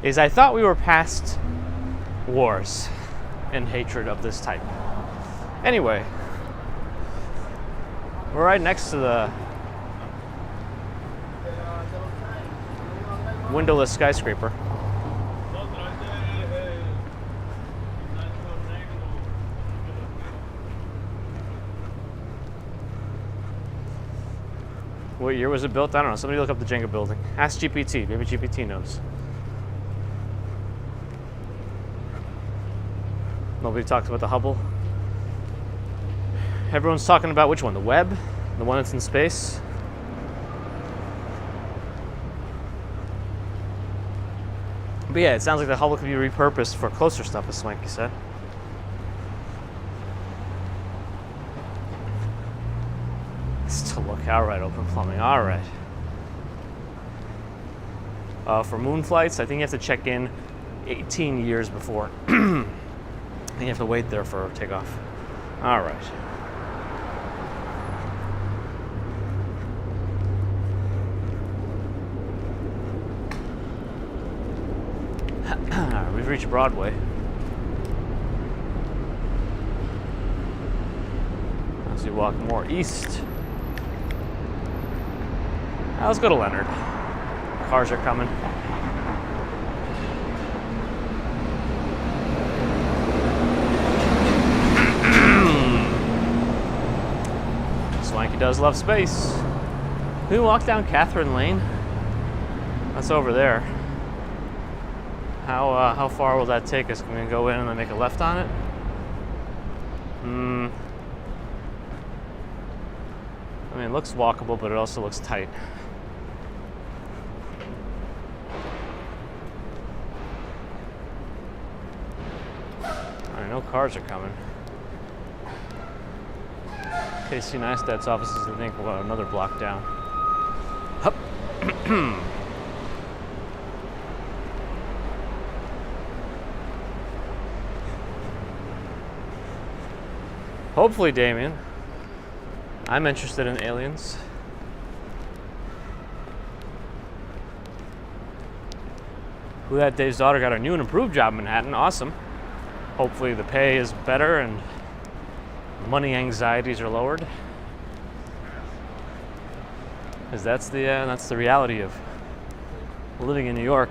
is I thought we were past wars and hatred of this type. Anyway, we're right next to the windowless skyscraper. What year was it built? I don't know. Somebody look up the Jenga building. Ask GPT. Maybe GPT knows. Nobody talks about the Hubble. Everyone's talking about which one? The Webb? The one that's in space? But yeah, it sounds like the Hubble could be repurposed for closer stuff, as Swanky said. Still look out right, open plumbing. All right. For moon flights, I think you have to check in 18 years before. And you have to wait there for takeoff. All right. We've reached Broadway. As we walk more east. Now let's go to Leonard. Cars are coming. Swanky does love space. Can we walk down Catherine Lane? That's over there. How far will that take us? Can we go in and then make a left on it? I mean, it looks walkable, but it also looks tight. Alright, no cars are coming. Casey Neistat's office is, I think, another block down. Hup. Hopefully, Damien. I'm interested in aliens. Who that Dave's daughter got a new and improved job in Manhattan. Awesome. Hopefully the pay is better and money anxieties are lowered. Because that's the reality of living in New York.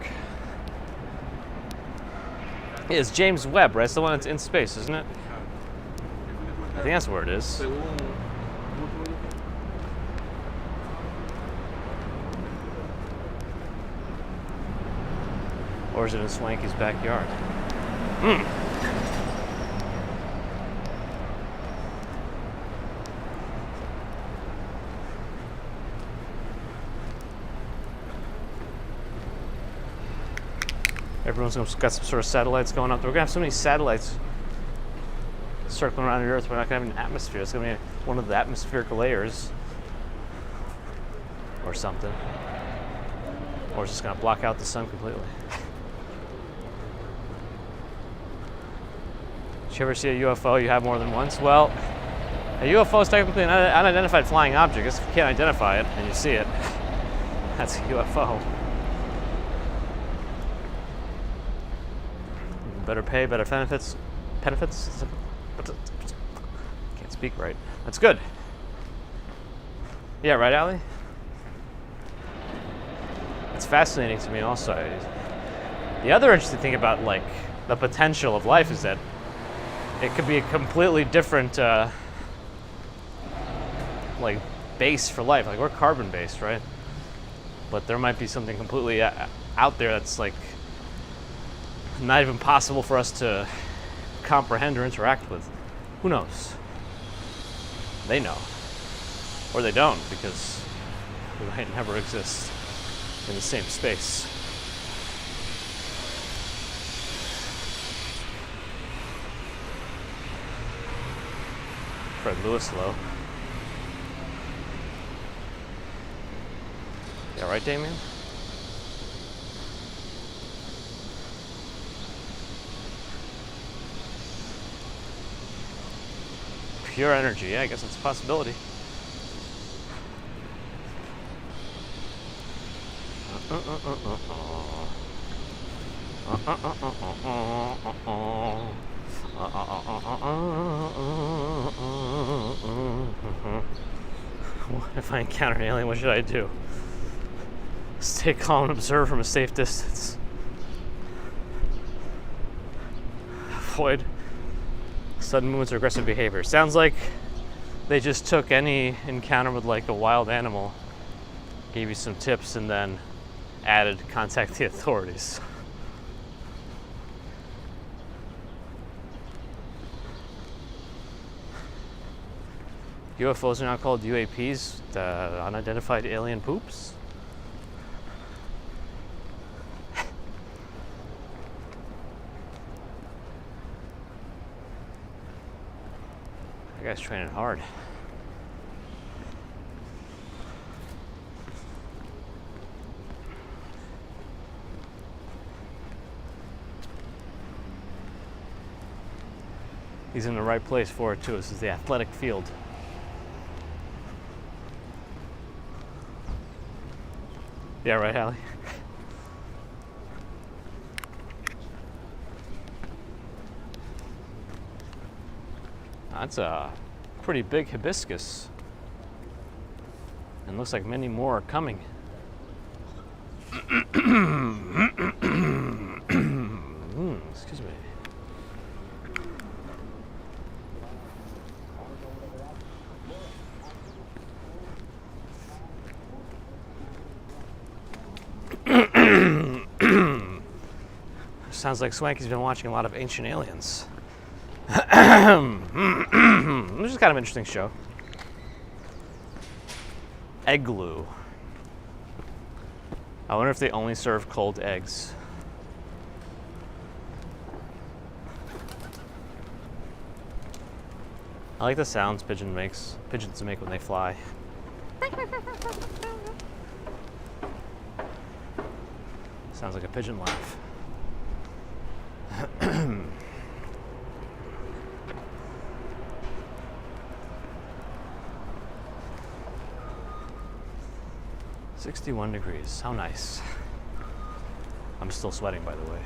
It's James Webb, right? It's the one that's in space, isn't it? I think that's where it is. Or is it in Swanky's backyard? Everyone's got some sort of satellites going up. We're going to have so many satellites circling around the Earth. We're not going to have an atmosphere. It's going to be one of the atmospheric layers or something. Or it's just going to block out the sun completely. Did you ever see a UFO you have more than once? Well, a UFO is technically an unidentified flying object. If you can't identify it and you see it, that's a UFO. Better pay, better benefits. Benefits? Can't speak right. That's good. Yeah, right, Allie? It's fascinating to me also. The other interesting thing about like the potential of life is that it could be a completely different like base for life. Like we're carbon based, right? But there might be something completely out there that's like not even possible for us to comprehend or interact with. Who knows? They know. Or they don't, because we might never exist in the same space. Fred Lewis, hello. You alright, Damien? Pure energy, yeah, I guess it's a possibility. If I encounter an alien, what should I do? Stay calm and observe from a safe distance. Avoid sudden movements or aggressive behavior. Sounds like they just took any encounter with like a wild animal, gave you some tips, and then added contact the authorities. UFOs are now called UAPs, unidentified alien poops. That guy's training hard. He's in the right place for it too. This is the athletic field. Yeah, right, Hallie? That's a pretty big hibiscus. And looks like many more are coming. Excuse me. Sounds like Swanky's been watching a lot of Ancient Aliens. This is kind of an interesting show. Eggloo. I wonder if they only serve cold eggs. I like the sounds pigeons make when they fly. Sounds like a pigeon laugh. $61 degrees. How nice. I'm still sweating, by the way.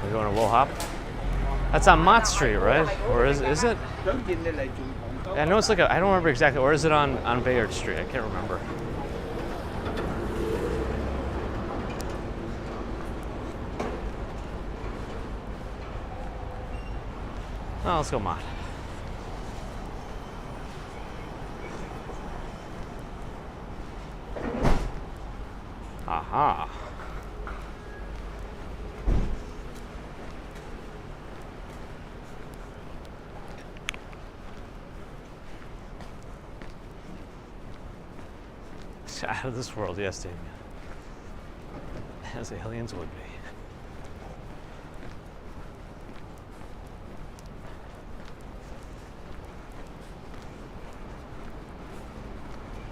We're going to Wohop. That's on Mott Street, right? Or is it? I know it's like I don't remember exactly. Or is it on Bayard Street? I can't remember. Oh, let's go Mott. Aha. Out of this world, yes, Damien. As aliens would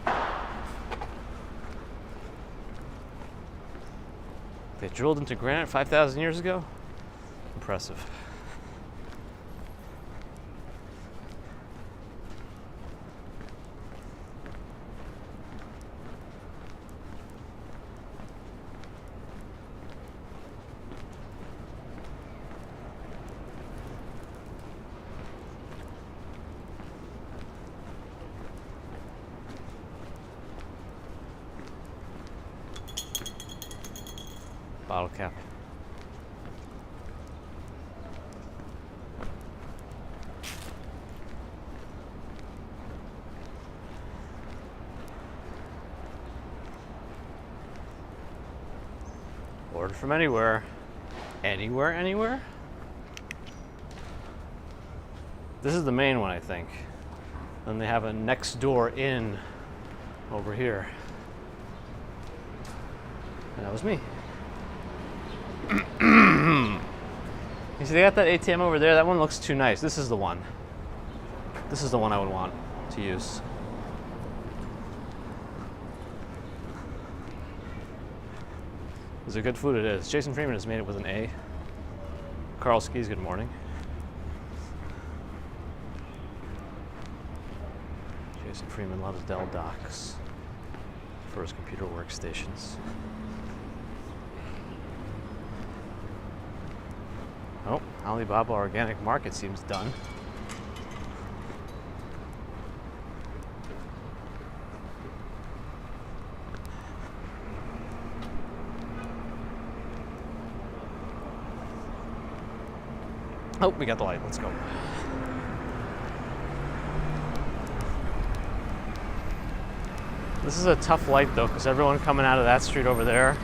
be. They drilled into granite 5,000 years ago? Impressive. Bottle cap. Order from anywhere. Anywhere, anywhere? This is the main one, I think. Then they have a next door in over here. And that was me. You see, they got that ATM over there. That one looks too nice. This is the one. This is the one I would want to use. Is it good food? It is. Jason Freeman has made it with an A. Carl Skis, good morning. Jason Freeman loves Dell docks for his computer workstations. Oh, Alibaba Organic Market seems done. Oh, we got the light. Let's go. This is a tough light though, because everyone coming out of that street over there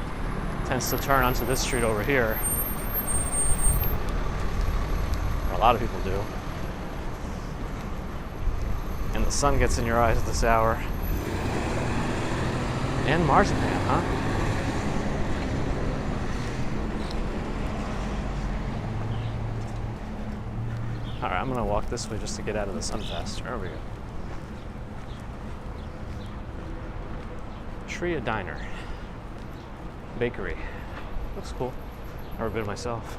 tends to turn onto this street over here. A lot of people do. And the sun gets in your eyes at this hour. And marzipan, huh? Alright, I'm gonna walk this way just to get out of the sun faster. There we go. Tria Diner. Bakery. Looks cool. Never been myself.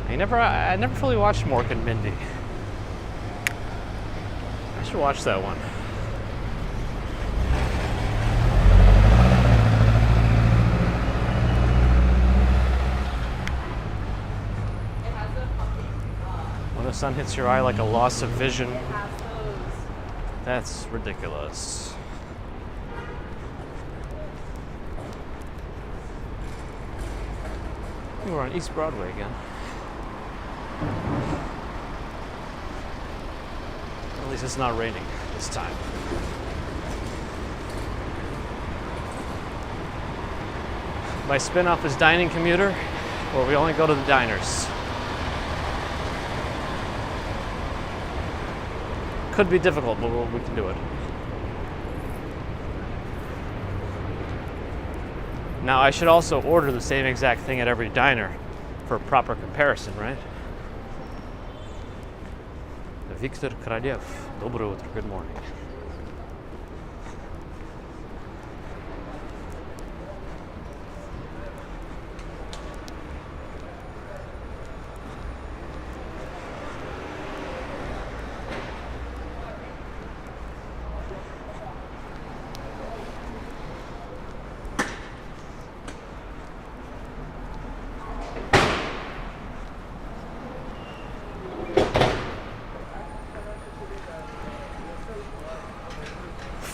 I never fully watched Mork and Mindy. I should watch that one. When the sun hits your eye like a loss of vision. That's ridiculous. We're on East Broadway again. At least it's not raining this time. My spin-off is Dining Commuter, where we only go to the diners. Could be difficult, but we can do it. Now, I should also order the same exact thing at every diner for proper comparison, right? Victor Kraljev. Доброе утро. Good morning.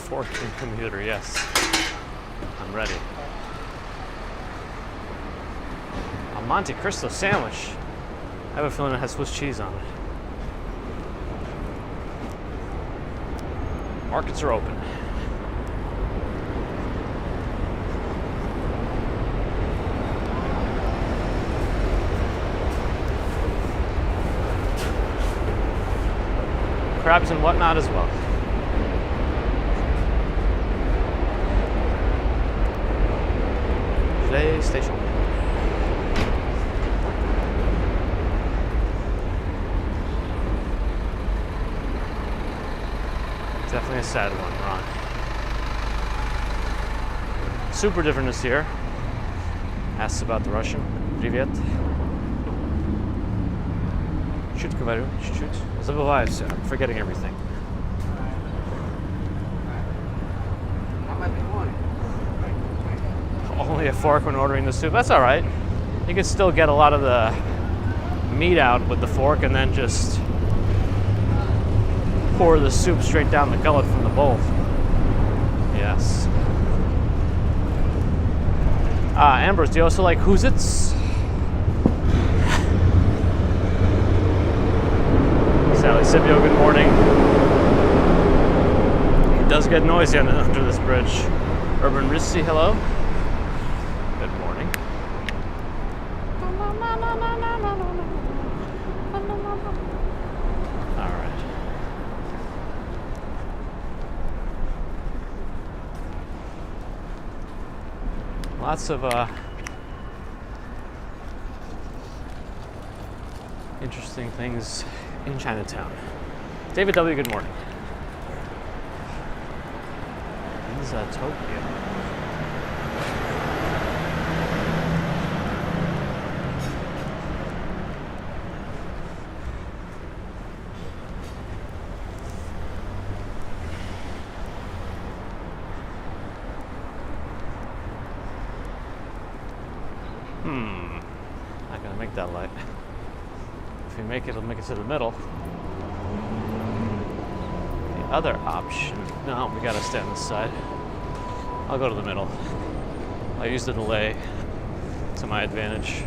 Fortune Commuter, yes. I'm ready. A Monte Cristo sandwich. I have a feeling it has Swiss cheese on it. Markets are open. Crabs and whatnot as well. Station. Definitely a sad one, Ron. Super different this year. Asks about the Russian. Привет. Чуть говорю, чуть-чуть. Забываю все. I'm forgetting everything. Only a fork when ordering the soup. That's all right. You can still get a lot of the meat out with the fork and then just pour the soup straight down the gullet from the bowl. Yes. Ambrose, do you also like Hoosits? Sally Scipio, good morning. It does get noisy under this bridge. Urban Rissi, hello. Good morning. All right. Lots of interesting things in Chinatown. David W., good morning. This is Tokyo. Not gonna make that light. If you make it, it'll make it to the middle. The other option, no, we gotta stay on this side. I'll go to the middle. I'll use the delay to my advantage.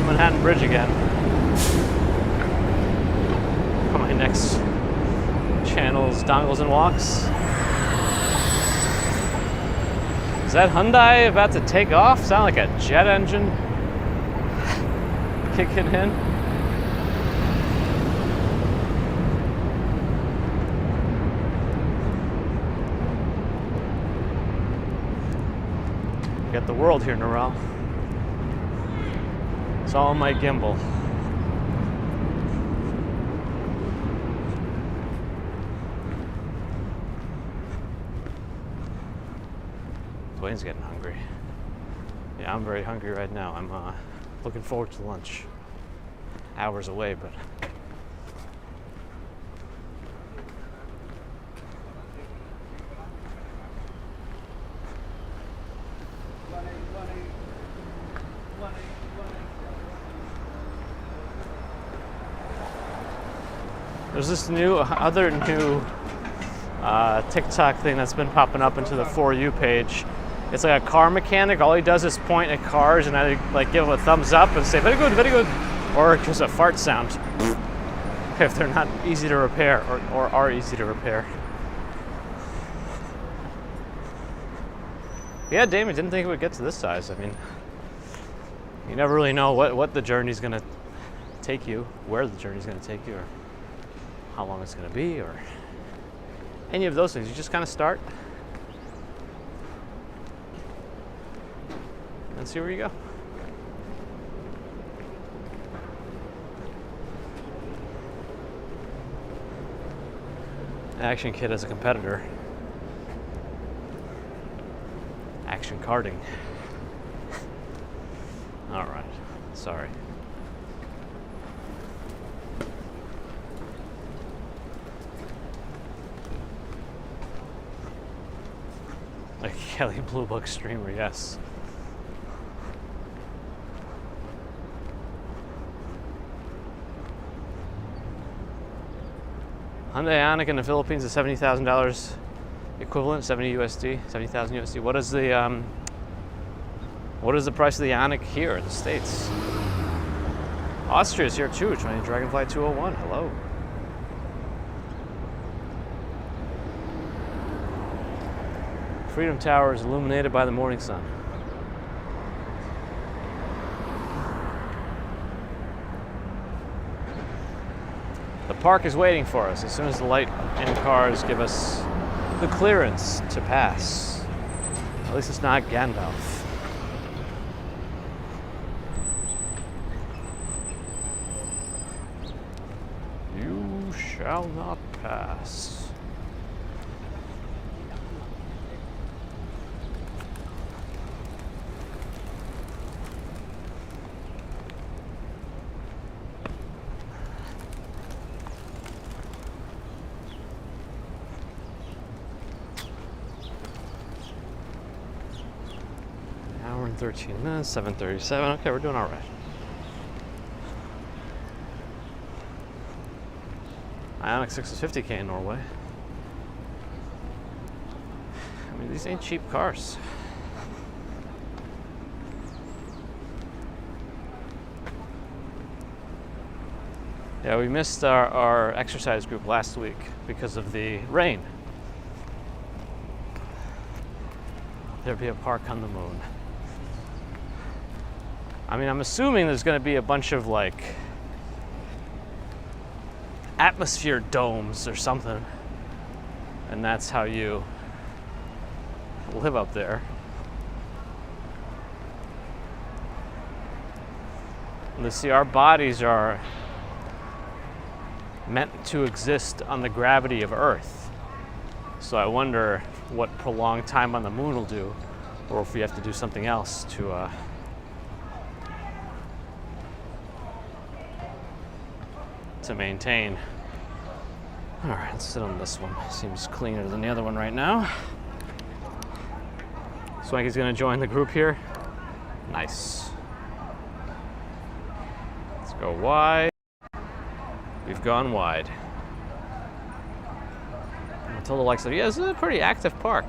Manhattan Bridge again. For my next channels, dongles and walks. Is that Hyundai about to take off? Sound like a jet engine kicking in. You got the world here, Norel. It's all my gimbal. Dwayne's getting hungry. Yeah, I'm very hungry right now. I'm looking forward to lunch. Hours away, but There's this other new TikTok thing that's been popping up into the For You page. It's like a car mechanic. All he does is point at cars and I like give him a thumbs up and say, very good, very good. Or just a fart sound if they're not easy to repair or are easy to repair. Yeah, Damon, didn't think it would get to this size. I mean, you never really know what the journey's gonna take you, where the journey's gonna take you, or how long it's gonna be, or any of those things. You just kind of start and see where you go. Action Kid as a competitor. Action karting. All right, sorry. A Kelly Blue Book streamer, yes. Hyundai Ioniq in the Philippines is $70,000 equivalent, 70 USD, 70,000 USD. What is the price of the Ioniq here in the States? Austria's here too, trying Dragonfly 201. Hello. Freedom Tower is illuminated by the morning sun. The park is waiting for us as soon as the light and cars give us the clearance to pass. At least it's not Gandalf. You shall not pass. Hour and 13 minutes, 7:37. Okay, we're doing all right. Ioniq 6 is 50K in Norway. I mean, these ain't cheap cars. Yeah, we missed our exercise group last week because of the rain. There'd be a park on the moon. I mean, I'm assuming there's going to be a bunch of like atmosphere domes or something, and that's how you live up there. And you see, our bodies are meant to exist on the gravity of Earth. So I wonder what prolonged time on the moon will do, or if we have to do something else to maintain. All right, let's sit on this one. Seems cleaner than the other one right now. Swanky's gonna join the group here. Nice. Let's go wide. We've gone wide. Matilda likes it. Yeah, this is a pretty active park.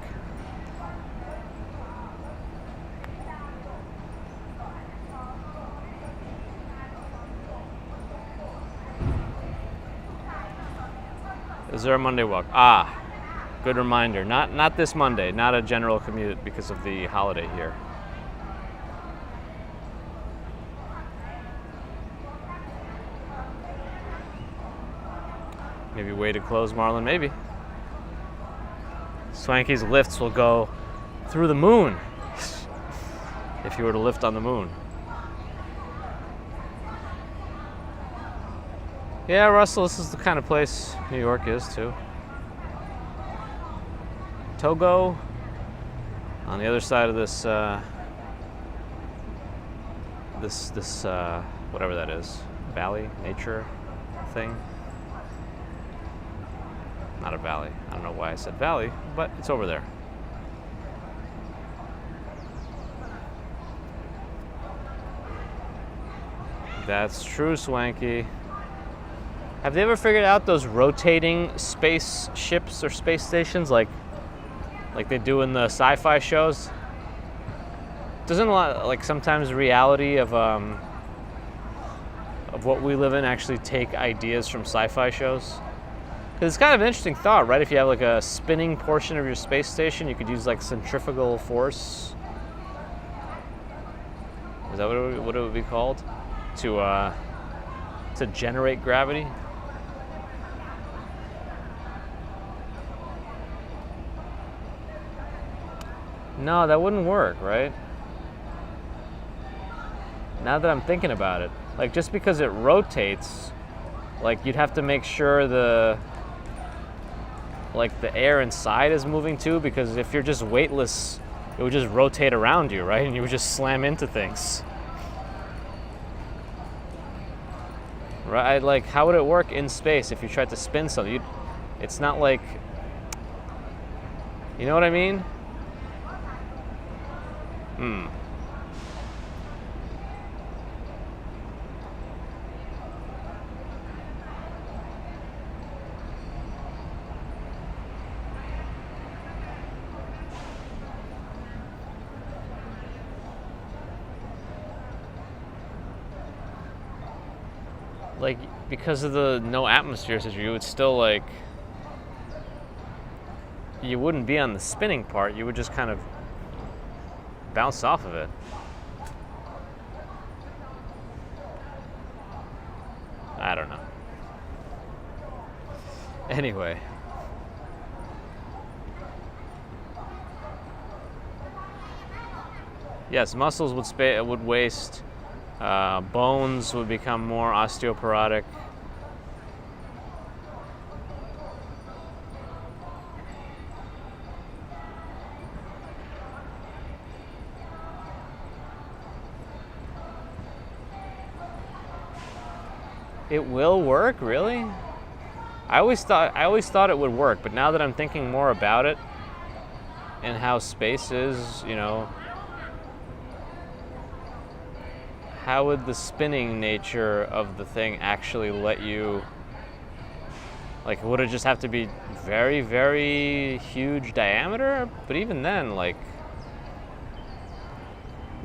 Is there a Monday walk? Ah, good reminder. Not this Monday, not a general commute because of the holiday here. Maybe way to close, Marlon, maybe. Swanky's lifts will go through the moon if you were to lift on the moon. Yeah, Russell, this is the kind of place New York is too. Togo, on the other side of this, whatever that is, valley, nature thing. Not a valley. I don't know why I said valley, but it's over there. That's true, Swanky. Have they ever figured out those rotating space ships or space stations like they do in the sci-fi shows? Doesn't a lot, like sometimes reality of what we live in actually take ideas from sci-fi shows? Because it's kind of an interesting thought, right? If you have like a spinning portion of your space station, you could use like centrifugal force. Is that what it would be called? To generate gravity? No, that wouldn't work, right? Now that I'm thinking about it, like just because it rotates, like you'd have to make sure the air inside is moving too, because if you're just weightless, it would just rotate around you, right? And you would just slam into things. Right? Like how would it work in space if you tried to spin something? It's not like, you know what I mean? Like, because of the no atmosphere situation, you would still like, you wouldn't be on the spinning part, you would just kind of bounce off of it. I don't know. Anyway. Yes, muscles would waste. Bones would become more osteoporotic. It will work, really? I always thought it would work, but now that I'm thinking more about it and how space is, you know, how would the spinning nature of the thing actually let you, like, would it just have to be very, very huge diameter? But even then, like,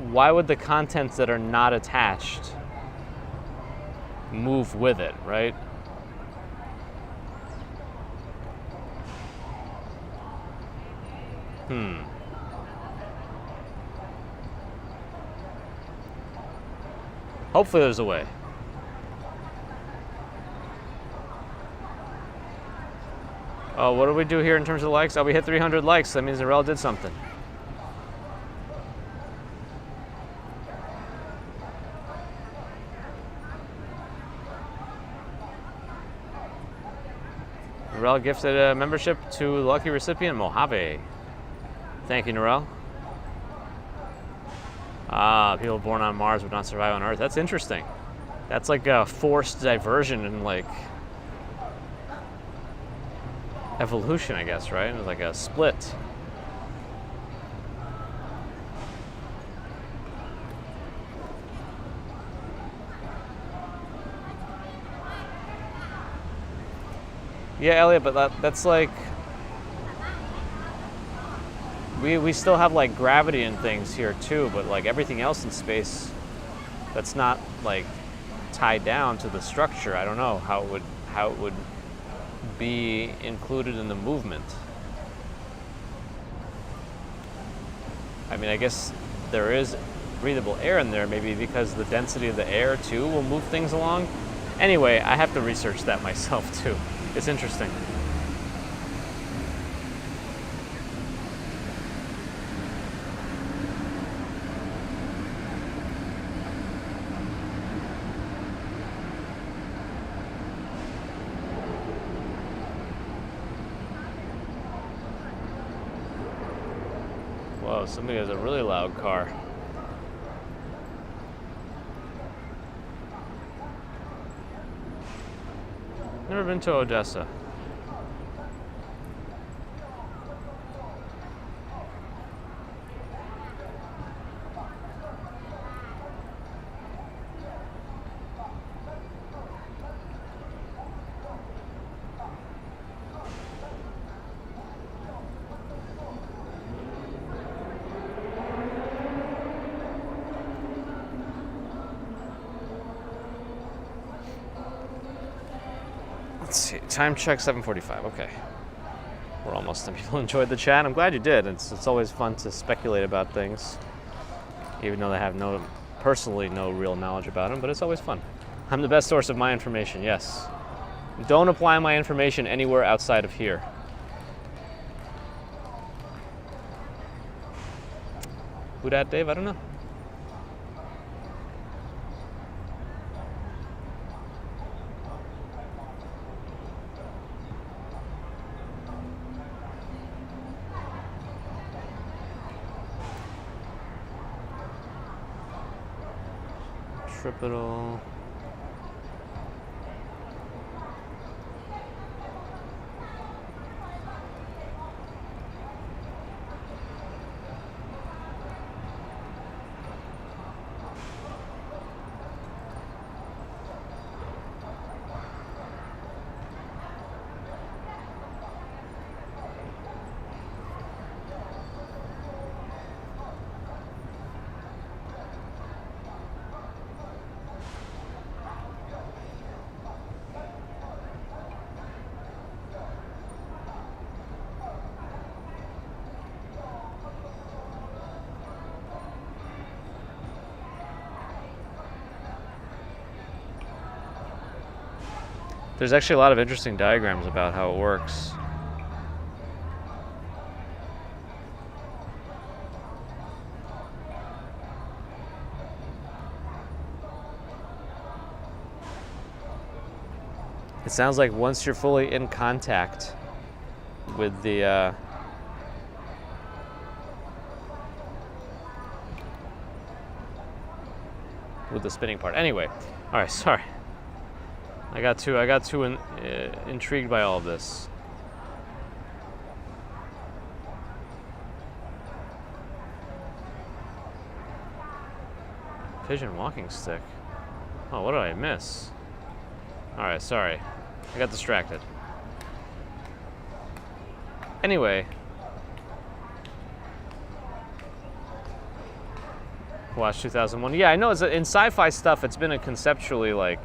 why would the contents that are not attached move with it, right? Hopefully there's a way. Oh, what do we do here in terms of likes? Oh, we hit 300 likes. That means Narelle did something. Narelle gifted a membership to the lucky recipient, Mojave. Thank you, Narelle. People born on Mars would not survive on Earth. That's interesting. That's like a forced diversion in like evolution, I guess, right? It was like a split. Yeah, Elliot, but that's like, we still have like gravity and things here too, but like everything else in space that's not like tied down to the structure, I don't know how it would be included in the movement. I mean, I guess there is breathable air in there, maybe because the density of the air too will move things along. Anyway, I have to research that myself too. It's interesting. Whoa, somebody has a really loud car. Never been to Odessa. Let's see. Time check 7:45. Okay. We're almost done. People enjoyed the chat. I'm glad you did. It's always fun to speculate about things, even though they have personally no real knowledge about them, but it's always fun. I'm the best source of my information, yes. Don't apply my information anywhere outside of here. Who dat, Dave? I don't know. Tripital. There's actually a lot of interesting diagrams about how it works. It sounds like once you're fully in contact with the spinning part. Anyway, all right, sorry. I got too intrigued by all of this. Pigeon walking stick. Oh, what did I miss? All right, sorry. I got distracted. Anyway. Watch 2001. Yeah, I know it's in sci-fi stuff, it's been a conceptually like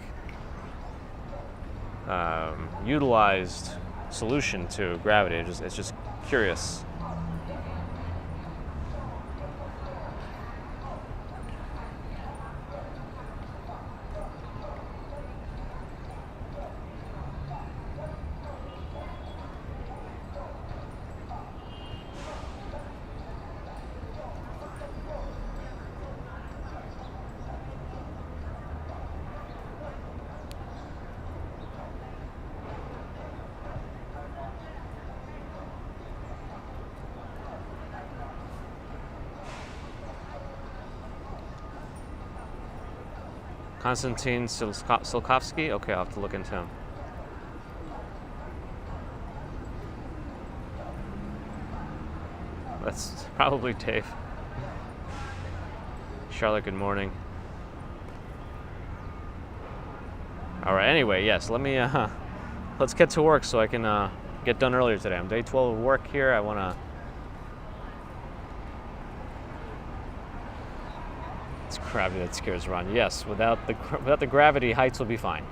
utilized solution to gravity. It's just curious. Konstantin Tsiolkovsky? Okay, I'll have to look into him. That's probably Dave. Charlotte, good morning. All right, anyway, yes, let's get to work so I can get done earlier today. I'm day 12 of work here. I want to... It's gravity that scares Ron. Yes, without the gravity, heights will be fine.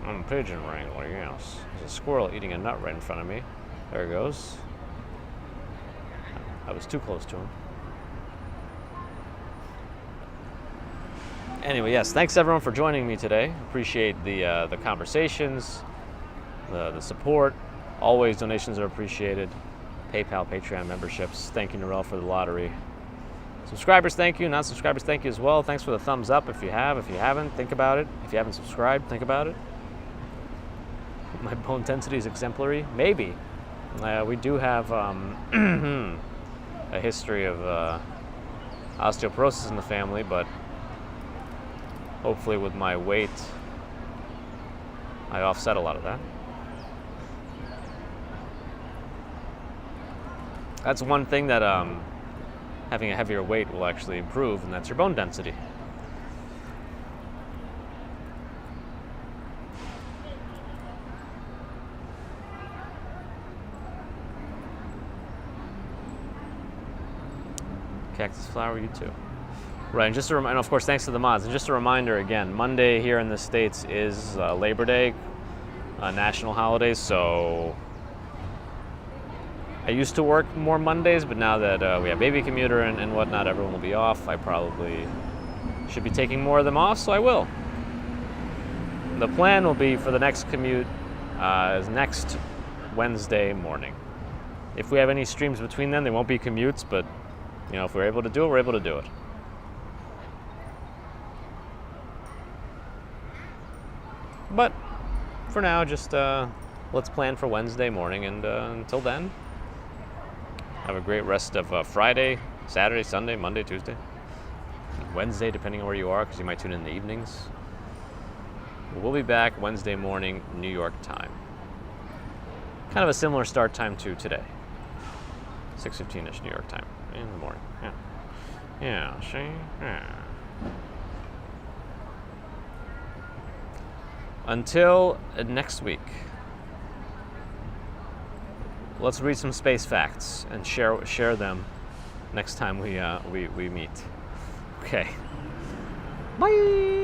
I'm a pigeon wrangler, yes. There's a squirrel eating a nut right in front of me. There it goes. I was too close to him. Anyway, yes, thanks everyone for joining me today. Appreciate the conversations, the support. Always donations are appreciated. PayPal, Patreon memberships. Thank you, Narelle, for the lottery. Subscribers, thank you. Non-subscribers, thank you as well. Thanks for the thumbs up if you have. If you haven't, think about it. If you haven't subscribed, think about it. My bone density is exemplary. Maybe. We do have a history of osteoporosis in the family, but hopefully with my weight, I offset a lot of that. That's one thing that having a heavier weight will actually improve, and that's your bone density. Cactus flower, you too. Right, and just a reminder, of course, thanks to the mods. And just a reminder again, Monday here in the States is Labor Day, national holidays. So I used to work more Mondays, but now that we have baby commuter and whatnot, everyone will be off. I probably should be taking more of them off, so I will. The plan will be for the next commute is next Wednesday morning. If we have any streams between then, they won't be commutes, but you know, if we're able to do it, we're able to do it. But for now, just let's plan for Wednesday morning, and until then, have a great rest of Friday, Saturday, Sunday, Monday, Tuesday, Wednesday, depending on where you are, because you might tune in the evenings. We'll be back Wednesday morning, New York time. Kind of a similar start time to today. 6:15-ish New York time in the morning. Yeah. Yeah, see? Yeah. Until next week, let's read some space facts and share them next time we meet. Okay. Bye.